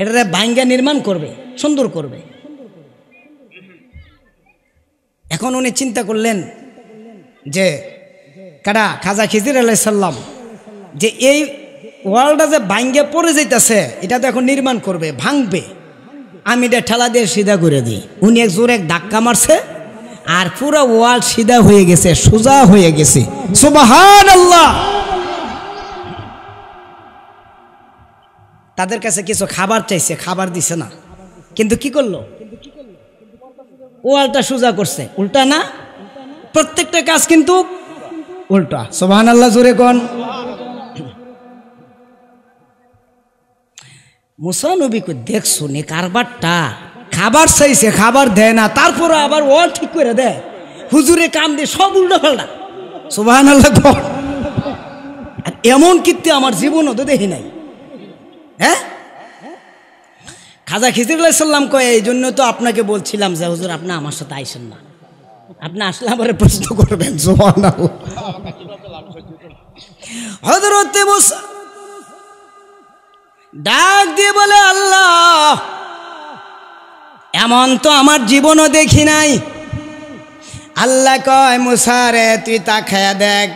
এটা ভাঙ্গা নির্মাণ করবে, সুন্দর করবে। এখন উনি চিন্তা করলেন যে কারা খাজা খিজির আলাইহিস সালাম, যে এই ওয়ালটা যে ভাঙ্গে পড়ে যাইতেছে, এটা তো এখন নির্মাণ করবে, ভাঙবে, আমি এটা ঠেলা দিয়ে সিধা করে দিই। উনি এক জোরে ধাক্কা মারছে, আর পুরো ওয়াল সিধা হয়ে গেছে, সোজা হয়ে গেছে। সুবহানাল্লাহ। তাদের কাছে কিছু খাবার চাইছে, খাবার দিছে না, কিন্তু কি করলো? ওয়ালটা সোজা করছে, উল্টা না, প্রত্যেকটা কাজ কিন্তু উল্টা। সুবহানাল্লাহ জোরে কোন? মুসা নবীকে দেখছো নি কারবারটা? খাবার চাইছে, খাবার দেয় না, তারপরে আবার ওয়াল ঠিক করে দেয়, হুজুরে কাম দিয়ে সব উল্টা পাল্টা। সুবহানাল্লাহ কোন? আর এমন কীর্তি আমার জীবনও তো দেখি নাই। হ্যাঁ, খাজা খিজির আলাইহিস সালাম কয়, এই জন্য তো আপনাকে বলছিলাম যে হুজুর আপনি আমার সাথে আইসেন না, আপনি আসলে আমার প্রশ্ন করবেন। সুবহানাল্লাহ। হযরত মুসা ডাক দিয়ে বলে, আল্লাহ এমন তো আমার জীবনও দেখি নাই। আল্লাহ কয়, মুসা রে তুই তাকায়া দেখ,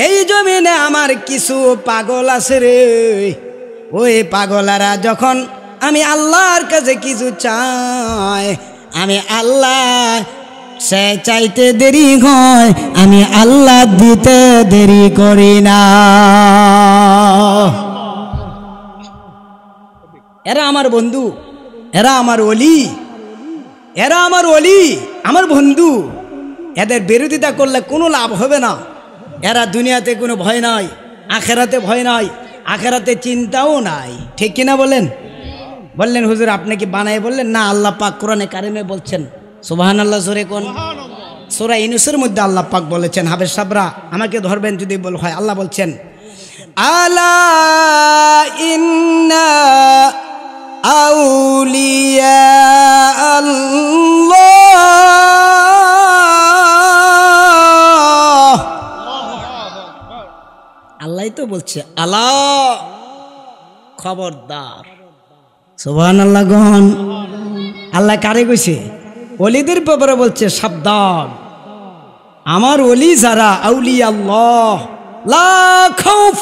এই জমিনে আমার কিছু পাগল আছে রে, ওই পাগলারা যখন আমি আল্লাহর কাছে কিছু চাই, আমি আল্লাহ সে চাইতে দেরি হয়, আমি আল্লাহ দিতে দেরি করি না। এরা আমার বন্ধু, এরা আমার ওলি, এরা আমার ওলি, আমার বন্ধু। এদের বিরোধিতা করলে কোনো লাভ হবে না। এরা দুনিয়াতে কোনো ভয় নাই, আখেরাতে ভয় নাই, আখেরাতে চিন্তাও নাই। ঠিক কিনা বলেন? বললেন হুজুর আপনি কি বানায় বললেন? না, আল্লাহ পাক কোরআনে কারিমে বলছেন। সুবহানাল্লাহ জোরে কোন। সূরা ইউনূসের মধ্যে আল্লাহ পাক বলেছেন, হাফেজ সাবরা আমাকে ধরবেন যদি বল হয়, আল্লাহ বলছেন আলা ইন্না আউলিয়া আল্লাহ। আল্লাহই তো বলছে আলা, খবরদার। সুবহানাল্লাহ গণ। আল্লাহ কারে কইছে? ওলিদের ব্যাপারে বলছে সাবধান। আমার ওলি যারা আউলিয়া আল্লাহ, লা খাউফ,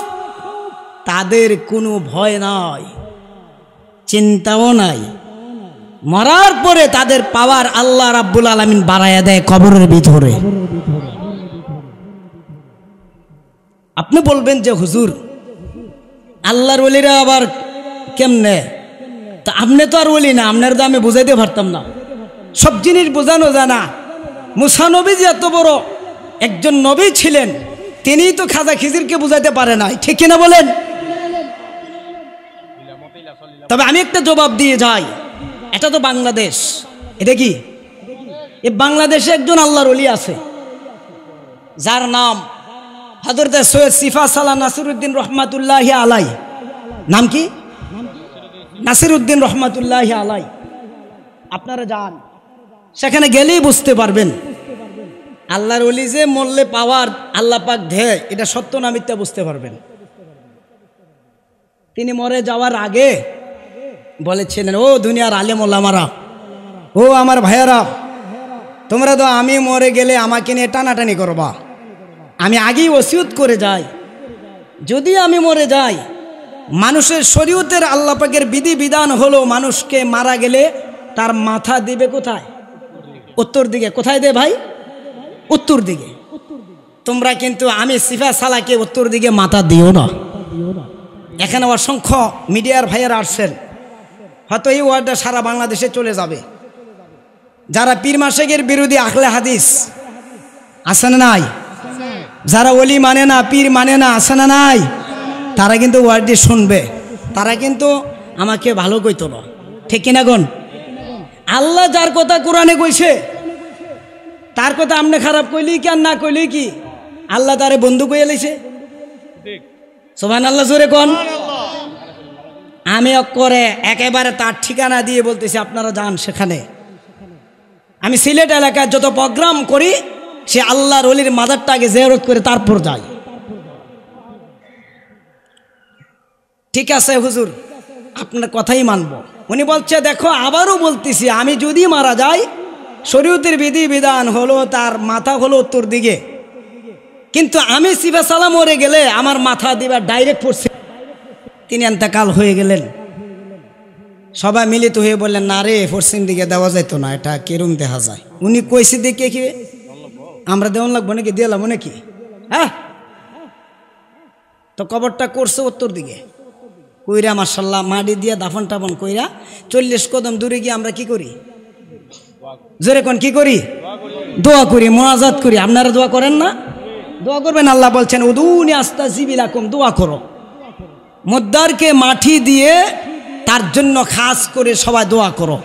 তাদের কোনো ভয় নাই, চিন্তাও নাই। মরার পরে তাদের পাওয়ার আল্লাহ রাব্বুল আলামিন বাড়ায়া দেয় কবরের ভিতরে। আপনি বলবেন যে হুজুর আল্লাহর ওলিরা আবার কেমনে? তা আপনি তো আর ওলি না, আপনার তো আমি বুঝাইতে পারতাম না। সব জিনিস বোঝানো জানা। মুসা নবী যে এত বড় একজন নবী ছিলেন, তিনিই তো খাজা খিজিরকে বুঝাইতে পারে নাই। ঠিক কিনা বলেন? তবে আমি একটা জবাব দিয়ে যাই, এটা তো বাংলাদেশ। এটা কি? এই বাংলাদেশে একজন আল্লাহর ওলি আছে যার নাম হযরত সৈয়দ সিফা সালাহ নাসিরউদ্দিন রহমাতুল্লাহি আলাই। নাম কি? নাসিরউদ্দিন রহমাতুল্লাহি আলাই। আপনারা যান, সেখানে গেলেই বুঝতে পারবেন আল্লাহর ওলি যে মরলে পাওয়ার আল্লাহ পাক দেয়, এটা সত্য না মিথ্যা বুঝতে পারবেন। তিনি মরে যাওয়ার আগে বলেছিলেন, ও দুনিয়ার আলেম ওলামারা, ও আমার ভাইয়ারা, তোমরা তো আমি মরে গেলে আমাকে নিয়ে টানাটানি করবা। আমি আগেই ওসিয়ত করে যাই, যদি আমি মরে যাই, মানুষের শরীয়তের আল্লাহ পাকের বিধি বিধান হলো মানুষকে মারা গেলে তার মাথা দিবে কোথায়? উত্তর দিকে। কোথায় দেয় ভাই? উত্তর দিকে। তোমরা কিন্তু আমি সিফা সালাকে উত্তর দিকে মাথা দিও না। এখানে অসংখ্য মিডিয়ার ভাইয়েরা আসছেন, হয়তো এই ওয়ার্ডটা সারা বাংলাদেশে চলে যাবে। যারা পীর মাশেকের বিরোধী আখলে হাদিস আছে না নাই? যারা ওলি মানে না, পীর মানে না, আছে না নাই? তারা কিন্তু ওয়ার্ডটি শুনবে, তারা কিন্তু আমাকে ভালো কইতো না। ঠিক কিনা গণ? আল্লাহ যার কথা কোরআনে কইছে তার কথা আপনি খারাপ কইলি কি আর না কইলি কি? আল্লাহ তারে বন্ধু কইয়া লাইছে। সুবহানাল্লাহ জোরে কোন। আমি করে একেবারে তার ঠিকানা দিয়ে বলতেছি, আপনারা যান সেখানে। আমি সিলেট এলাকায় যত প্রোগ্রাম করি, সে আল্লাহর ওলির মাজারটা আগে জিয়ারত করে তারপর যাই। ঠিক আছে হুজুর, আপনার কথাই মানব। উনি বলছে, দেখো আবারও বলতেছি, আমি যদি মারা যাই, শরীয়তের বিধি বিধান হলো তার মাথা হলো উত্তর দিকে, কিন্তু আমি সিফা সালাম মরে গেলে আমার মাথা দিবা ডাইরেক্ট পড়ছে। তিনি এন্তেকাল হয়ে গেলেন। সবাই মিলিত হয়ে বললেন, না রে, পশ্চিম দিকে দেওয়া যাইতো না, এটা কেরম দেখা যায়। উনি কইছে দেখে কি আমরা দেওয়ান লাগবো নাকি? দিলাম নাকি? হ্যাঁ, তো কবরটা করছে উত্তর দিকে। কইরা মাশাআল্লাহ মাটি দিয়ে দাফন টাফন কইরা 40 কদম দূরে গিয়ে আমরা কি করি? জোরে কোন কি করি? দোয়া করি, মুনাজাত করি। আপনারা দোয়া করেন না? দোয়া করবেন। আল্লাহ বলছেন, উদুনি আস্তাজিব লাকুম, দোয়া করো। মুদ্দারকে মাটি দিয়ে তার জন্য খাস করে সবাই দোয়া করো।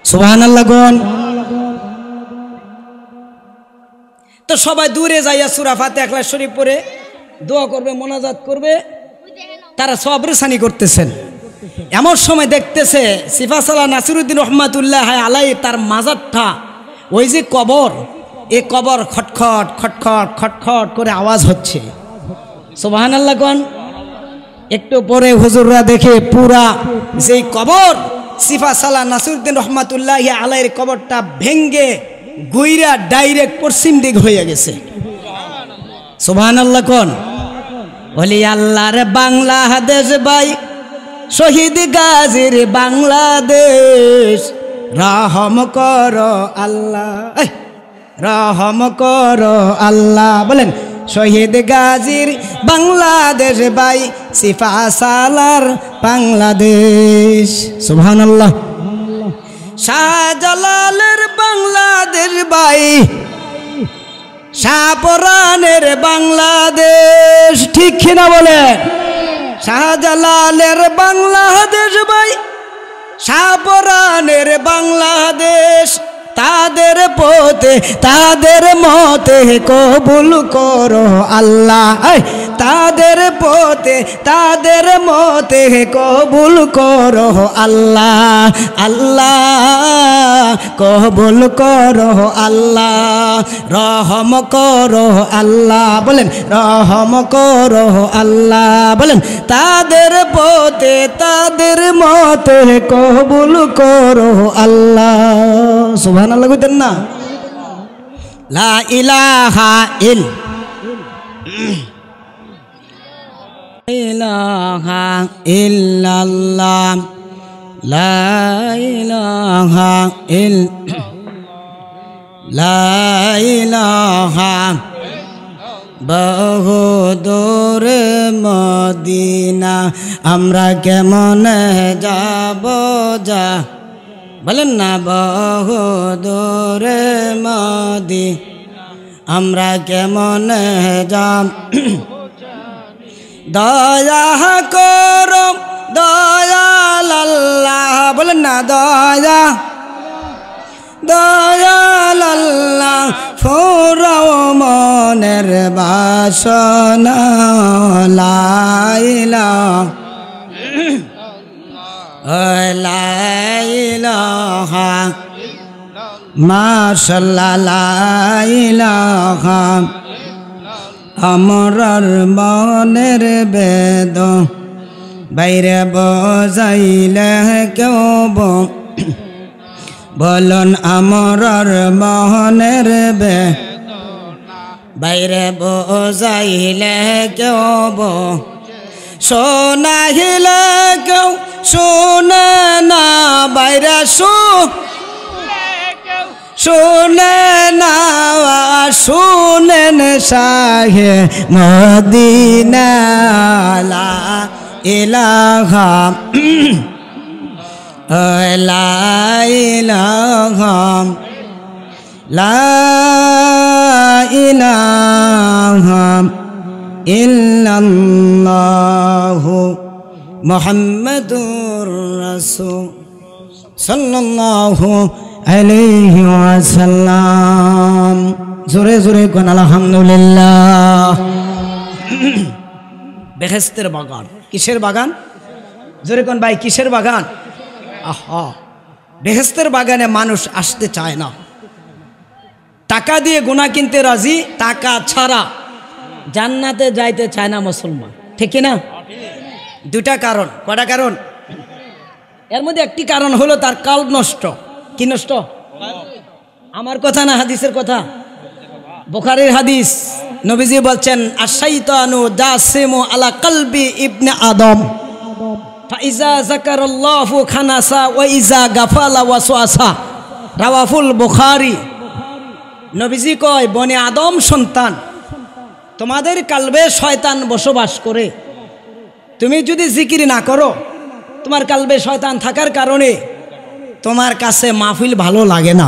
সুবহানাল্লাহ গণ। তো সবাই দূরে যাইয়া সূরা ফাতিহা ইখলাস শরীফ পড়ে দোয়া করবে, মুনাজাত করবে, তারা সবরেসানি করতেছেন। এমন সময় দেখতেছে সিফা সালাহ নাসিরউদ্দিন রহমাতুল্লাহ আলাই তার মাজারটা, ওই যে কবর, এই কবর খটখট খটখট খটখট করে আওয়াজ হচ্ছে। সুবহানাল্লাহ কোন। একটু পরে হুজুররা দেখে পুরা যেই কবর সিফা সালাহ নাসিরউদ্দিন রহমাতুল্লাহ আলাইয়ের কবরটা ভেঙ্গে গুইরা ডাইরেক্ট পশ্চিম দিক হয়ে গেছে। সুবহানাল্লাহ কোন। ওলি আল্লাহর বাংলাদেশ ভাই শহীদ গাজীর বাংলাদেশ রহম করো আল্লাহ, রহম করো আল্লাহ। বলেন শহীদ গাজীর বাংলাদেশ ভাই সিফা সালার বাংলাদেশ। সুবহানাল্লাহ। শাহজালালের বাংলাদেশ ভাই শাহপরানের বাংলাদেশ, ঠিক কিনা বলেন? শাহজালালের বাংলাদেশ ভাই শাহপরানের বাংলাদেশ, তাদের পথে তাদের মতে কবুল করো আল্লাহ, তাদের পথে তাদের মতে কবুল করো আল্লাহ, আল্লাহ কবুল করো আল্লাহ, রহম করো আল্লাহ। বলেন রহম করো আল্লাহ। বলেন তাদের পথে তাদের মতে কবুল করো আল্লাহ। সুবহানাল্লাহ কইতেন না? লা ইলাহা ইলাহা ইল্লাল্লাহ, লা ইলাহা লা ইলাহা বহুদূর মদিনা আমরা কেমন যাব যা। বলেন না বহুদূর মদিনা আমরা কেমন যাব। দয়া করো দয়াল আল্লাহ। বলেন না দয়া দয়াল আল্লাহ ফুরাও মনের বাসনা। লা ইলাহা মাশাআল্লাহ, লা ইলাহা আমরার মনের বেদ বাইরে বজাইলে কেউ বলন আমরার মনের বেদ বাইরে বজাইলে কেউ শোনাইলে কেউ শোনে না বাইরে শোনে না শোনেন শাহে মদিনা। লা ইলাহা লা ইলাহা লা ইলাহা ইল্লাল্লাহু মুহাম্মাদুর রাসূল সাল্লাল্লাহু আলাইহি ওয়াসাল্লাম। জোরে জোরে কোন আলহামদুলিল্লাহ। বেহেশতের বাগান, কিসের বাগান? জোরে কোন ভাই, কিসের বাগান? আহা, বেহেশতের বাগানে মানুষ আসতে চায় না। টাকা দিয়ে গুনাহ কিনতে রাজি, টাকা ছাড়া জান্নাতে যাইতে চায় না মুসলমান, ঠিক না? দুটা কারণ। কয়টা কারণ? এর মধ্যে একটি কারণ হলো তার কাল নষ্ট। কি নষ্ট? আমার কথা না, হাদিসের কথা, বুখারীর হাদিস। নবীজি বলছেন আশ-শাইতানু জাসিমু আলা কলবি ইবনে আদম ফাইজা যাকারাল্লাহু খানাসা ওয়া ইজা গাফালা ওয়াসওয়াসা, রাওয়াহুল বুখারী। নবীজি কয় বনি আদম সন্তান, তোমাদের কালবে শয়তান বসবাস করে। তুমি যদি জিকির না করো, তোমার কালবে শয়তান থাকার কারণে তোমার কাছে মাহফিল ভালো লাগে না,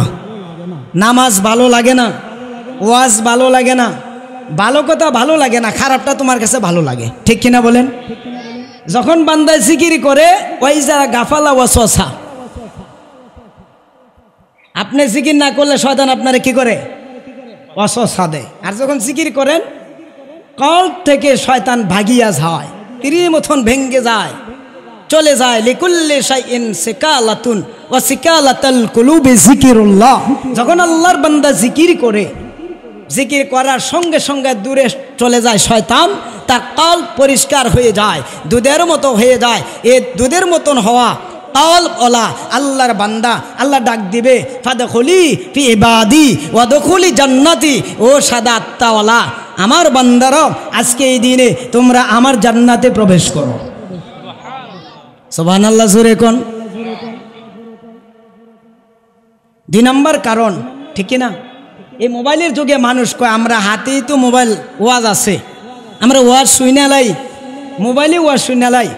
নামাজ ভালো লাগে না, ওয়াজ ভালো লাগে না, ভালো কথা ভালো লাগে না, খারাপটা তোমার কাছে ভালো লাগে, ঠিক কিনা বলেন? যখন বান্দা জিকির করে ওই যারা গাফালা ওয়াসওয়াসা, আপনি জিকির না করলে শয়তান আপনারে কি করে? ওয়াসওয়াসা দেয়। আর যখন জিকির করেন কল থেকে শয়তান ভাগিয়া যায়, তীরের মতন ভেঙ্গে যায়, চলে যায়। লিকুল্লি শাইইন সিকালাতুন ওয়া সিকালাতুল কুলুবি যিকিরুল্লাহ। যখন আল্লাহর বান্দা জিকির করে, জিকির করার সঙ্গে সঙ্গে দূরে চলে যায় শয়তান, তার কল্ব পরিষ্কার হয়ে যায়, দুধের মতো হয়ে যায়। এই দুধের মতন হওয়া কলবওয়ালা আল্লাহর বান্দা, আল্লাহ ডাক দিবে ফাদখুলি ফি ইবাদি ওয়াদখুলি জান্নাতি। ও সাদা আত্মাওয়ালা আমার বান্দারা, আজকে এই দিনে তোমরা আমার জান্নাতে প্রবেশ করো। সুবহানাল্লাহ জোরে কোন। 2 নম্বর কারণ, ঠিক না, এই মোবাইলের যুগে মানুষ কয় আমরা হাতেই তো মোবাইল ওয়াজ আছে, আমরা ওয়াজ শুনে লাই, মোবাইলে ওয়াজ শুনে লাই।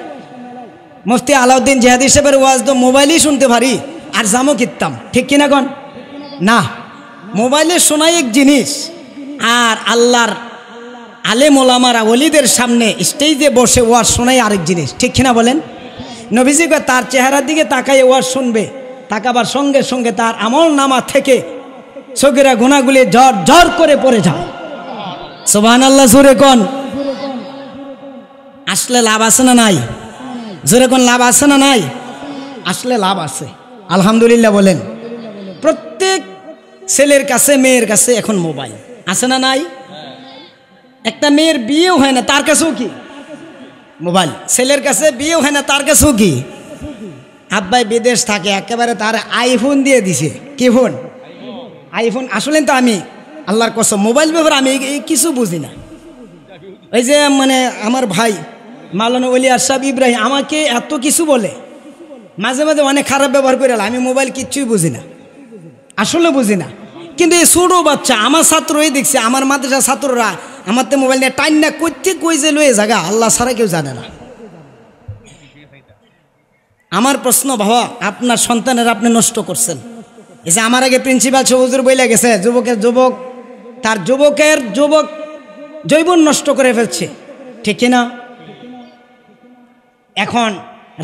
মুফতি আলাউদ্দিন জিহাদি সাহেবের ওয়াজ তো মোবাইলেই শুনতে পারি, আর জামও কিনতাম, ঠিক কিনা কন না। মোবাইলে শোনাই এক জিনিস, আর আল্লাহর আলেম ওলামারা ওলিদের সামনে স্টেজে বসে ওয়াজ শোনাই আরেক জিনিস, ঠিক কিনা বলেন। নবীজি কয় তার চেহারার দিকে তাকাই ওয়াজ শুনবে, তাকাবার সঙ্গে সঙ্গে তার আমল নামা থেকে সগীরা গুনাহগুলি ঝর ঝর করে পড়ে যায়। সুবহানাল্লাহ জোরে কোন। আসলে লাভ আছে না নাই? জোরে কোন, লাভ আছে না নাই? আসলে লাভ আছে, আলহামদুলিল্লাহ বলেন। প্রত্যেক ছেলের কাছে মেয়ের কাছে এখন মোবাইল আছে না নাই? একটা মেয়ের বিয়েও হয় না, তার কাছেও কি মোবাইল। ছেলের কাছে বিয়েও হয় না, তার কাছেও কি। আব্বাই বিদেশ থাকে, একেবারে তার আইফোন দিয়ে দিছে। কি ফোন? আইফোন। আসলে তো আমি আল্লাহর কসম মোবাইল ব্যাপারে আমি কিছু বুঝি না। ওই যে মানে আমার ভাই মাওলানা ওলি আরশাদ ইব্রাহিম আমাকে এত কিছু বলে, মাঝে মাঝে অনেক খারাপ ব্যবহার করে, আমি মোবাইল কিচ্ছুই বুঝি না, আসলে বুঝি না। কিন্তু এই ছোটো বাচ্চা আমার ছাত্রই দেখছে, আমার মাদ্রাসার ছাত্ররা আমার তো মোবাইল নিয়ে টাইম না করতে কই যে লয়ে জায়গা আল্লাহ ছাড়া কেউ জানে না। আমার প্রশ্ন, বাবা আপনার সন্তানের আপনি নষ্ট করছেন। এই যে আমার আগে প্রিন্সিপাল হুজুর বইলে গেছে, যুবক তার যুবকের যৌবন নষ্ট করে ফেলছে, ঠিক কিনা। এখন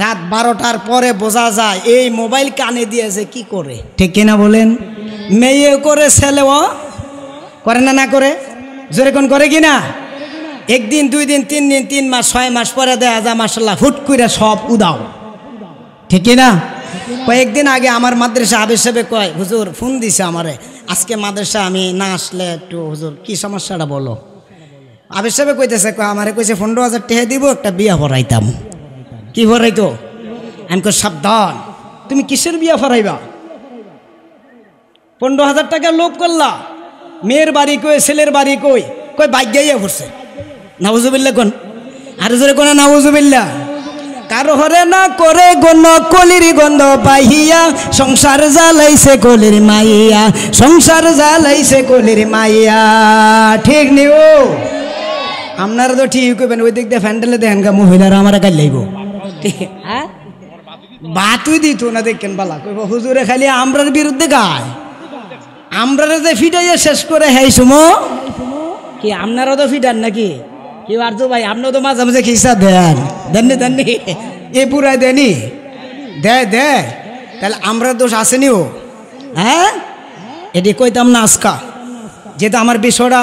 রাত 12টার পরে বোঝা যায় এই মোবাইল কানে দিয়েছে কি করে, ঠিক কিনা বলেন। মেয়ে করে ছেলেও করে না, না করে জোরে কোন করে কিনা। 1 দিন 2 দিন 3 দিন 3 মাস 6 মাস পরে দেয়া যায় মাশাআল্লাহ হুট করে সব উদাও, ঠিক কিনা। কয়েকদিন আগে আমার মাদ্রাসা হাফেজ সাহেব কয়, হুজুর ফোন দিছে আমারে, আজকে মাদ্রাসা আমি না আসলে একটু হুজুর কি সমস্যাটা বলো। হাফেজ সাহেব কইতেছে, আমারে কইছে 15,000 টাকা দিব, একটা বিয়া ভরাইতাম। কি ভরাইতো? আমি কই সাবধান, তুমি কিসের বিয়া ভরাইবা? 15,000 টাকা লোভ করলা, মেয়ের বাড়ি কই, ছেলের বাড়ি কই, কই ভাগ্যাইয়া ভরছে। নাউজুবিল্লাহ কোন, আর জোরে কোন নাউজুবিল্লাহ। কারো হরে না করে গণ কলির গন্ধ পাইয়া, সংসার জ্বালাইছে কলির মাইয়া, সংসার জ্বালাইছে কলির মাইয়া, ঠিক নিও। আপনারা তো ঠিক কইবেন, ওই দিক দিয়ে ফ্যান্ডেলে দেখেন গা মহিলারা আমার গাল লাইব, হ্যাঁ বাতুই দিত না দেখেন বালা, কইব হুজুরে খালি আমরার বিরুদ্ধে গায়, আমরারে যে ফিটাইয়া শেষ করে হেই সুমো কি আপনারা তো ফিটান নাকি? কি আর তো ভাই আপনিও তো মাঝে মাঝে খিসা দেন, দেননি এ পুরাই দেনি দে, তাহলে আমরা দোষ আসেনি ও, হ্যাঁ এটি কইতাম না আজকা, যেহেতু আমার বিষয়টা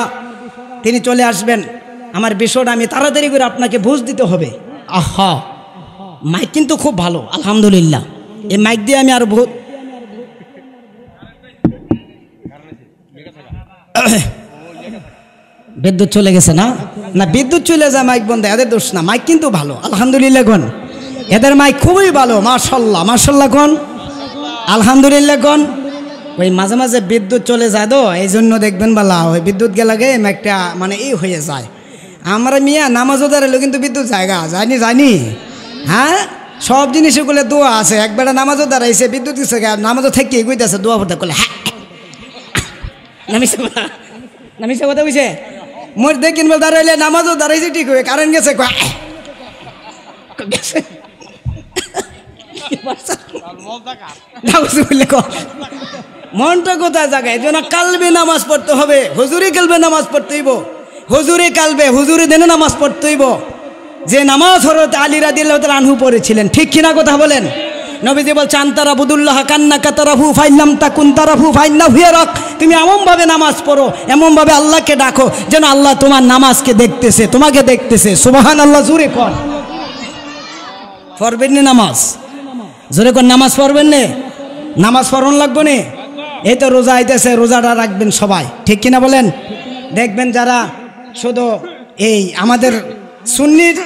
তিনি চলে আসবেন, আমার বিষয়টা আমি তাড়াতাড়ি করে আপনাকে বুঝ দিতে হবে। আহা মাইক কিন্তু খুব ভালো আলহামদুলিল্লাহ, এই মাইক দিয়ে আমি আর বহুত বিদ্যুৎ চলে গেছে না, বিদ্যুৎ চলে যায় মাইক বন্ধ, এদের দোষ না, মাইক কিন্তু ভালো আলহামদুলিল্লাহ কোন, এদের মাইক খুবই ভালো মাশাল্লাহ মাশাল্লাহ কোন আলহামদুলিল্লাহ কোন। ওই মাঝে মাঝে বিদ্যুৎ চলে যায় তো, এই জন্য দেখবেন বালা ওই বিদ্যুৎ গেলাগে মাইকটা মানে এই হয়ে যায়। আমরা মিয়া নামাজও দাঁড়ালো কিন্তু বিদ্যুৎ জায়গা জানি হ্যাঁ, সব জিনিসগুলো দোয়া আছে, একবারে নামাজও দাঁড়াইছে বিদ্যুৎ গেছে, নামাজও থেকে এগোইতেছে দোয়া পড়তে করলে হ্যাঁ নামিছে কথা বুঝছে মোর দেখিন বল দাঁড়াইলে নামাজও দাঁড়াইছে ঠিক হয়ে, কারেন্ট গেছে মনটা কোথায় জায়গায়, এই জন্য কালবে নামাজ পড়তে হবে, হুজুরে কালবে নামাজ পড়তে হইব, হুজুরে কালবে হুজুরে দেনে নামাজ পড়তে হইব, যে নামাজ হযরত আলী রাদিয়াল্লাহু তাআলা আনহু পড়েছিলেন, ঠিক কিনা কথা বলেন। নবীজি বলছেন আনতারাবুদুল্লাহ কান্নাকা তারাহু ফাইল্লাম তাকুন তারাহু ফাইন্নাহু ইয়ারাক, তুমি এমনভাবে নামাজ পড়ো, এমনভাবে আল্লাহকে ডাকো যেন আল্লাহ তোমার নামাজকে দেখতেছে, তোমাকে দেখতেছে। সুবহানাল্লাহ জোরে কর, পড়বেন না নামাজ, জোরে কর নামাজ পড়বেন না, নামাজ পড়ন লাগবে না। এই তো রোজা আইতেছে, রোজাটা রাখবেন সবাই, ঠিক কিনা বলেন। দেখবেন যারা শুধু এই আমাদের সুন্নির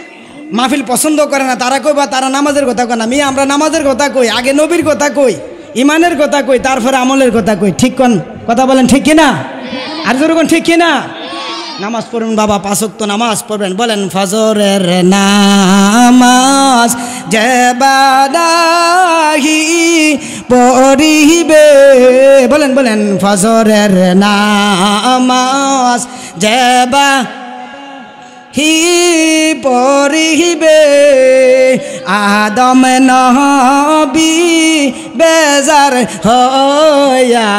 মাহফিল পছন্দ করে না, তারা কই বা তারা নামাজের কথা কয় না, আমরা নামাজের কথা কই, আগে নবীর কথা কই, ইমানের কথা কই, তারপরে আমলের কথা কই, ঠিক কোন কথা বলেন, ঠিক কিনা আর জোরে কোন ঠিক কিনা। নামাজ পড়ুন বাবা, 5 ওয়াক্ত নামাজ পড়বেন, বলেন ফজরের নামাজ জবানাহি পড়িবে বলেন বলেন ফজরের নামাজ জবা হি পড়িবে আদম নবী বেজার হইয়া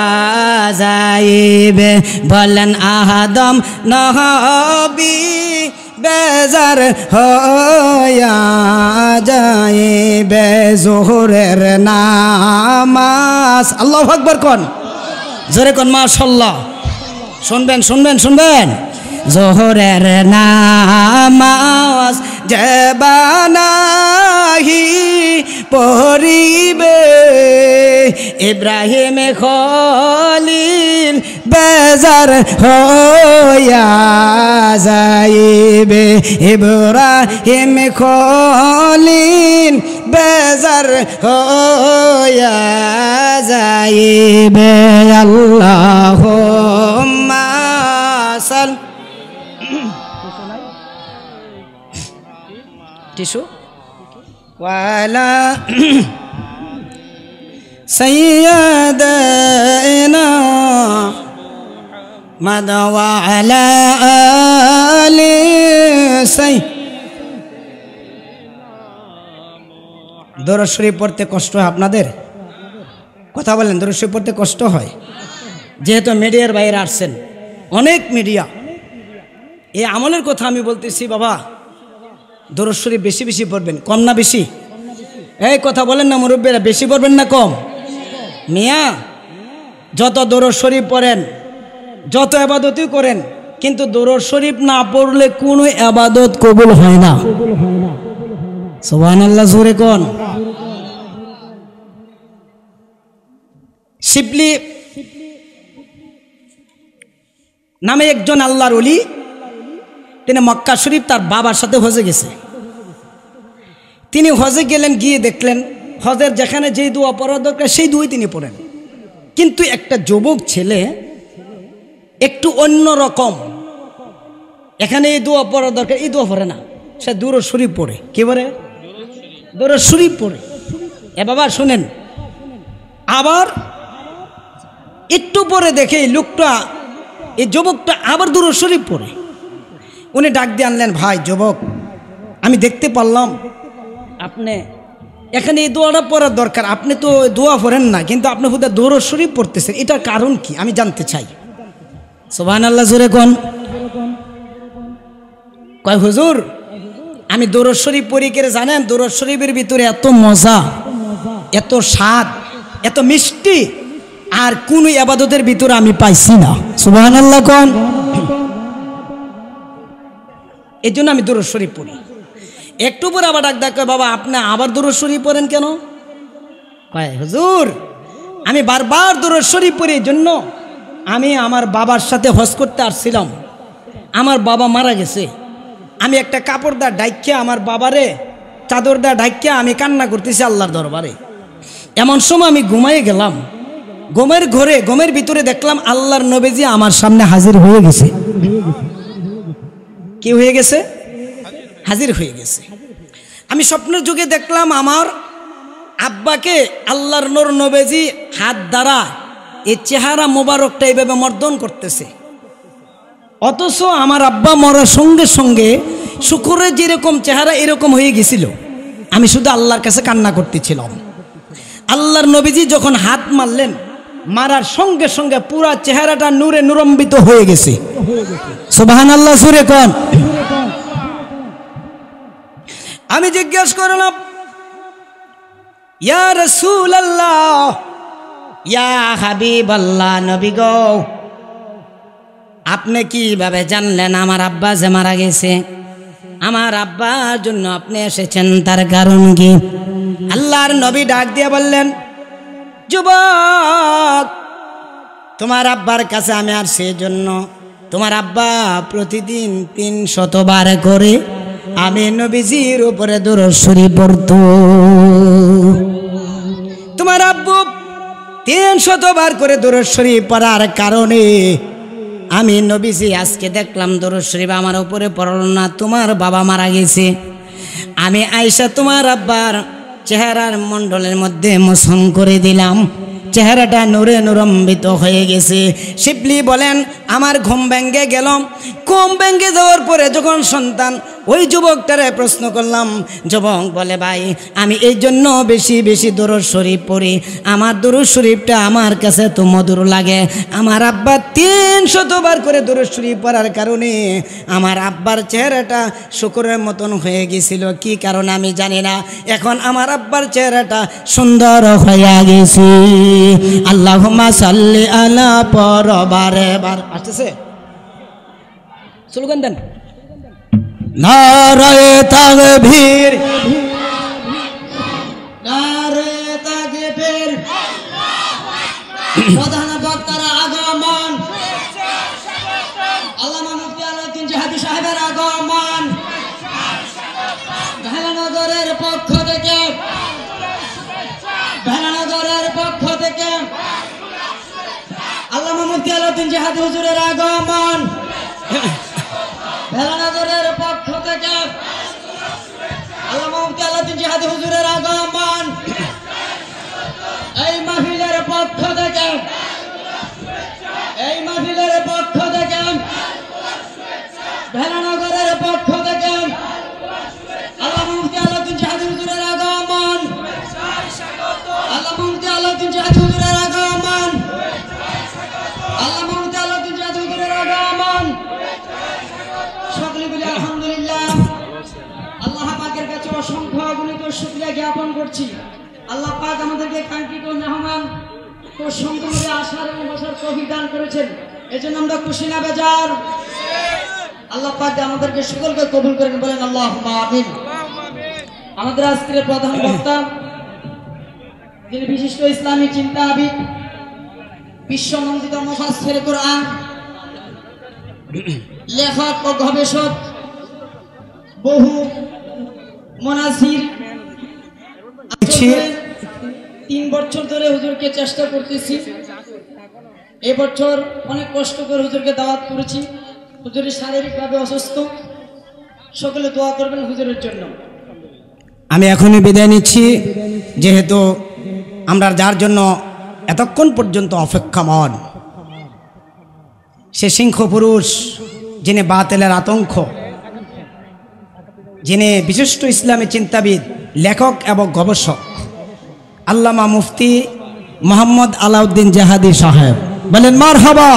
যাইবে বলেন আদম নবী বেজার হইয়া যাইবে জোহরের নামাজ আল্লাহু আকবার কোন জোরে কোন মাশাআল্লাহ শুনবেন শুনবেন শুনবেন জোহরের নামাজ জবানাহি পড়িবে ইব্রাহিম খলিল বেজার হইয়া যাইবে ইব্রাহিম খলিল বেজার হইয়া যাইবে আল্লাহুম্মা সাল টিসু ওয়ালা সাইয়্যিদানা মাদা ওয়ালা আলি সাই দরুদ শরীফ পড়তে কষ্ট হয় আপনাদের কথা বলেন দরুদ শরীফ পড়তে কষ্ট হয় যেহেতু মিডিয়ার বাইরে আসছেন অনেক মিডিয়া এই আমলের কথা আমি বলতেছি বাবা দরুদ শরীফ বেশি বেশি পড়বেন কম না বেশি এই কথা বলেন না মুরব্বীরা বেশি পড়বেন না কম মিয়া যত দরুদ শরীফ পড়েন যত ইবাদতই করেন কিন্তু দরুদ শরীফ না পড়লে কোনো ইবাদত কবুল হয় না সুবহানাল্লাহ জোরে কোন শিবলি নামে একজন আল্লাহর ওলি তিনি মক্কা শরীফ তার বাবার সাথে হজে গেছে তিনি হজে গেলেন গিয়ে দেখলেন হজের যেখানে যেই দোয়া পড়া দরকার সেই দুই তিনি পড়েন কিন্তু একটা যুবক ছেলে একটু অন্য রকম এখানে এই দোয়া পড়া দরকার এই দোয়া পড়ে না সে দুরূদ শরীফ পড়ে কি বলে দুরূদ শরীফ পড়ে এ বাবা শুনেন আবার একটু পরে দেখে লোকটা এই যুবকটা আবার দুরূদ শরীফ পড়ে উনি ডাক দিয়ে আনলেন ভাই যুবক আমি দেখতে পারলাম আপনি এখানে এই দোয়াটা পড়ার দরকার আপনি তো দোয়া পড়েন না কিন্তু আপনি হুদা দুরূদ শরীফ পড়তেছেন এটার কারণ কি আমি জানতে চাই সুবহানাল্লাহ জোরে কোন কয় হুজুর আমি দুরূদ শরীফ পড়ি করে জানেন দুরূদ শরীফের ভিতরে এত মজা এত স্বাদ এত মিষ্টি আর কোন ইবাদতের ভিতরে আমি পাইছি না সুবহানাল্লাহ কোন এই জন্য আমি দুরূদ শরীফ পড়ি একটু পরে আবার ডাক ডাক বাবা আপনি আবার দুরূদ শরীফ পড়েন কেন কয় হুজুর আমি বারবার দুরূদ শরীফ পড়ি এই জন্য আমি আমার বাবার সাথে হজ করতে আসছিলাম আমার বাবা মারা গেছে আমি একটা কাপড় দা ঢাইকা আমার বাবারে চাদর দা ঢাইকা আমি কান্না করতেছি আল্লাহর দরবারে এমন সময় আমি ঘুমাই গেলাম ঘুমের ভিতরে দেখলাম আল্লাহর নবীজি আমার সামনে হাজির হয়ে গেছে কি হয়ে গেছে হাজির হয়ে গেছে আমি স্বপ্নের যুগে দেখলাম আমার আব্বাকে আল্লাহর নূর নবীজি হাত দ্বারা এই চেহারা মোবারকটা এইভাবে মর্দন করতেছে অথচ আমার আব্বা মরার সঙ্গে সঙ্গে শুকরের যেরকম চেহারা এরকম হয়ে গেছিল আমি শুধু আল্লাহর কাছে কান্না করতেছিলাম আল্লাহর নবীজি যখন হাত মারলেন মারার সঙ্গে সঙ্গে পুরা চেহারাটা নূরে নুরম্বিত হয়ে গেছে সুবহানাল্লাহ জোরে কোন আমি জিজ্ঞেস করলাম ইয়া রাসূলুল্লাহ ইয়া হাবিবাল্লাহ নবী গো আপনি কিভাবে জানলেন আমার আব্বা যে মারা গেছে আমার আব্বার জন্য আপনি এসেছেন তার কারণ কি আল্লাহর নবী ডাক দিয়ে বললেন যুবক তোমার আব্বার কাছে আমি আর সেই জন্য তোমার আব্বা প্রতিদিন 300 বার করে আমি নবীজির উপরে দুরূদ শরীফ পড়তো তোমার আব্বু 300 বার করে দুরূদ শরীফ পড়ার কারণে আমি নবীজি আজকে দেখলাম দুরূদ শরীফ আমার উপরে পড়ল না তোমার বাবা মারা গেছে আমি আয়েশা তোমার আব্বার চেহারার মণ্ডলের মধ্যে মোছন করে দিলাম, চেহারাটা নূরে নূরান্বিত হয়ে গেছে। শিবলি বলেন আমার ঘুম ভেঙে গেল। ঘুম ভেঙে যাওয়ার পরে যখন সন্তান ওই যুবকটারে প্রশ্ন করলাম, যুবক বলে ভাই আমি এই জন্য বেশি বেশি দরুদ শরীফ পড়ি, আমার দরুদ শরীফটা আমার কাছে তো মধুর লাগে। আমার আব্বা 300 বার করে দরুদ শরীফ পড়ার কারণে আমার আব্বার চেহারাটা শুকরের মতন হয়ে গেছিল। কি কারণ আমি জানি না, এখন আমার আব্বার চেহারাটা সুন্দর হয়ে গেছে। আল্লাহুম্মা সাল্লি আলা পরবারে বার আসতেছে স্লোগান দেন, নারায়ে তাকবীর, নারায়ে তাকবীর, প্রধান বক্তার আগমন, আল্লামা মুফতি আলাউদ্দিন জাহাদি সাহেবের আগমন, ভেলানগরের পক্ষ থেকে, ভেলানগরের পক্ষ থেকে আল্লামা মুফতি আলাউদ্দিন জাহাদি হুজুরের আগমন, ভেলানগরের পক্ষ থেকে আল্লামা মুফতি আলাউদ্দিন জাহাদি হুজুরের আগমন, এই মাহফিলের পক্ষ থেকে, এই মাহফিলের পক্ষ থেকে, ভেলানগরের পক্ষ থেকে আল্লামা মুফতি আলাউদ্দিন জাহাদি হুজুরের আগমন, আল্লামা মুফতি আলাউদ্দিন জাহাদি হুজুরের আগমন, আল্লামা মুফতি আলাউদ্দিন জাহাদি হুজুরের আগমন। সকলে বলি আলহামদুলিল্লাহ। আল্লাহ পাকের কাছে অসংখ্য অগণিত শুকরিয়া জ্ঞাপন করছি। আল্লাহ পাক আমাদেরকে কাঙ্ক্ষিত মেহমান তো সুন্দরভাবে আসার এবং বসার তৌফিক দান করেছেন, এজন্য আমরা খুশি না বেজার। আল্লাহ পাক আমাদেরকে সকলকে কবুল করেন, বলেন আল্লাহুম্মা আমিন। আমাদের আজকের প্রধান বক্তা যিনি বিশিষ্ট ইসলামী চিন্তাবিদ, বিশ্বনন্দিত মুফাসসির কোরআন, লেখক ও গবেষক, বহু মুনাসির। 3 বছর ধরে হুজুরকে চেষ্টা করতেছি, এবছর অনেক কষ্ট করে হুজুরকে দাওয়াত করেছি। হুজুর শারীরিকভাবে অসুস্থ, সকলে দোয়া করবেন হুজুরের জন্য। আমি এখনই বিদায় নিচ্ছি, যেহেতু আমরা যার জন্য এতক্ষণ পর্যন্ত অপেক্ষামান, সে সিংহ পুরুষ, যিনি বাতিলের আতঙ্ক, যিনি বিশিষ্ট ইসলামী চিন্তাবিদ, লেখক এবং গবেষক, আল্লামা মুফতি মোহাম্মদ আলাউদ্দিন জাহাদি সাহেব, বলেন মারহাবা।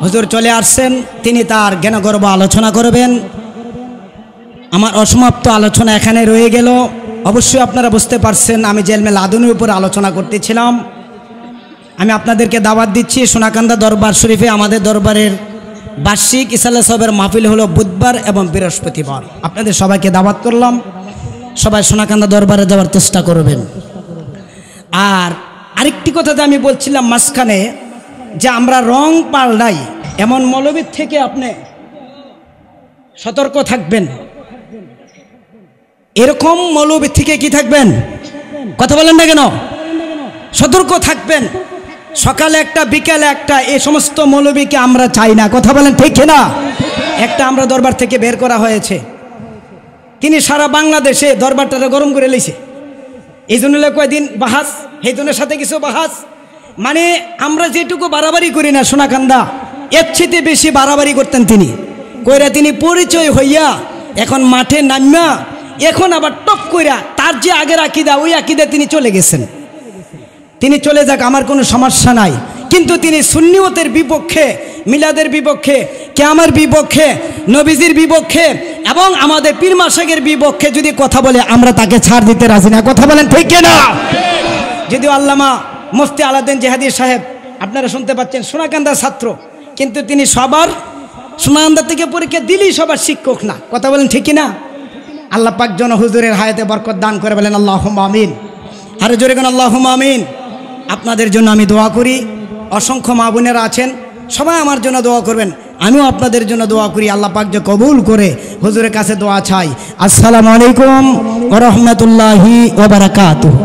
হুজুর চলে আসছেন, তিনি তার জ্ঞানগর্ভ আলোচনা করবেন। আমার অসমাপ্ত আলোচনা এখানে রয়ে গেল। অবশ্যই আপনারা বুঝতে পারছেন আমি জেলমে লাদুনের উপরে আলোচনা করতেছিলাম। আমি আপনাদেরকে দাওয়াত দিচ্ছি, সোনাকান্দা দরবার শরীফে আমাদের দরবারের বার্ষিক ইসালে সাহেবের মাহফিল হলো বুধবার এবং বৃহস্পতিবার। আপনাদের সবাইকে দাওয়াত করলাম, সবাই সোনাকান্দা দরবারে যাওয়ার চেষ্টা করবেন। আর আরেকটি কথা যে আমি বলছিলাম মাঝখানে, যে আমরা রং পাল্টাই, এমন মৌলবীর থেকে আপনি সতর্ক থাকবেন। এরকম মৌলবীর থেকে কি থাকবেন, কথা বলেন না কেন, সতর্ক থাকবেন। সকালে একটা বিকেলে একটা, এই সমস্ত মৌলবীকে আমরা চাই না, কথা বলেন ঠিক না। একটা আমরা দরবার থেকে বের করা হয়েছে, তিনি সারা বাংলাদেশে দরবারটা গরম করে লইছে। এই জন্য কয়েকদিন বাহাস, হেতনের সাথে কিছু বাহাস, মানে আমরা যেটুকু বাড়াবাড়ি করি না সোনাকান্দা, এর চেয়ে বেশি বাড়াবাড়ি করতেন তিনি। কইরা তিনি পরিচয় হইয়া এখন মাঠে নামিয়া এখন আবার টপ কইরা তার যে আগের আকিদা, ওই আকিদা তিনি চলে গেছেন। তিনি চলে যাক, আমার কোনো সমস্যা নাই, কিন্তু তিনি সুন্নিয়তের বিপক্ষে, মিলাদের বিপক্ষে, কিয়ামের বিপক্ষে, নবীজির বিপক্ষে এবং আমাদের পীর মাশায়েখের বিপক্ষে যদি কথা বলে, আমরা তাকে ছাড় দিতে রাজি না, কথা বলেন ঠিক না। যদিও আল্লামা মুফতি আলাউদ্দিন জাহাদি সাহেব আপনারা শুনতে পাচ্ছেন সোনাকান্দার ছাত্র, কিন্তু তিনি সবার সোনাকান্দা থেকে পরীক্ষা দিলেই সবার শিক্ষক না, কথা বলেন ঠিক না। আল্লাহ পাক যেন হুজুরের হায়াতে বরকত দান করে, বলেন আল্লাহুম্মা আমিন। আরে জোরে কোন আল্লাহুম্মা আমিন। আপনাদের জন্য আমি দোয়া করি, অসংখ্য মা বোনেরা আছেন, সবাই আমার জন্য দোয়া করবেন, আমিও আপনাদের জন্য দোয়া করি। আল্লাহ পাক যে কবুল করে, হুজুরের কাছে দোয়া চাই। আসসালামু আলাইকুম ওয়া রাহমাতুল্লাহি ওয়া বারাকাতুহু।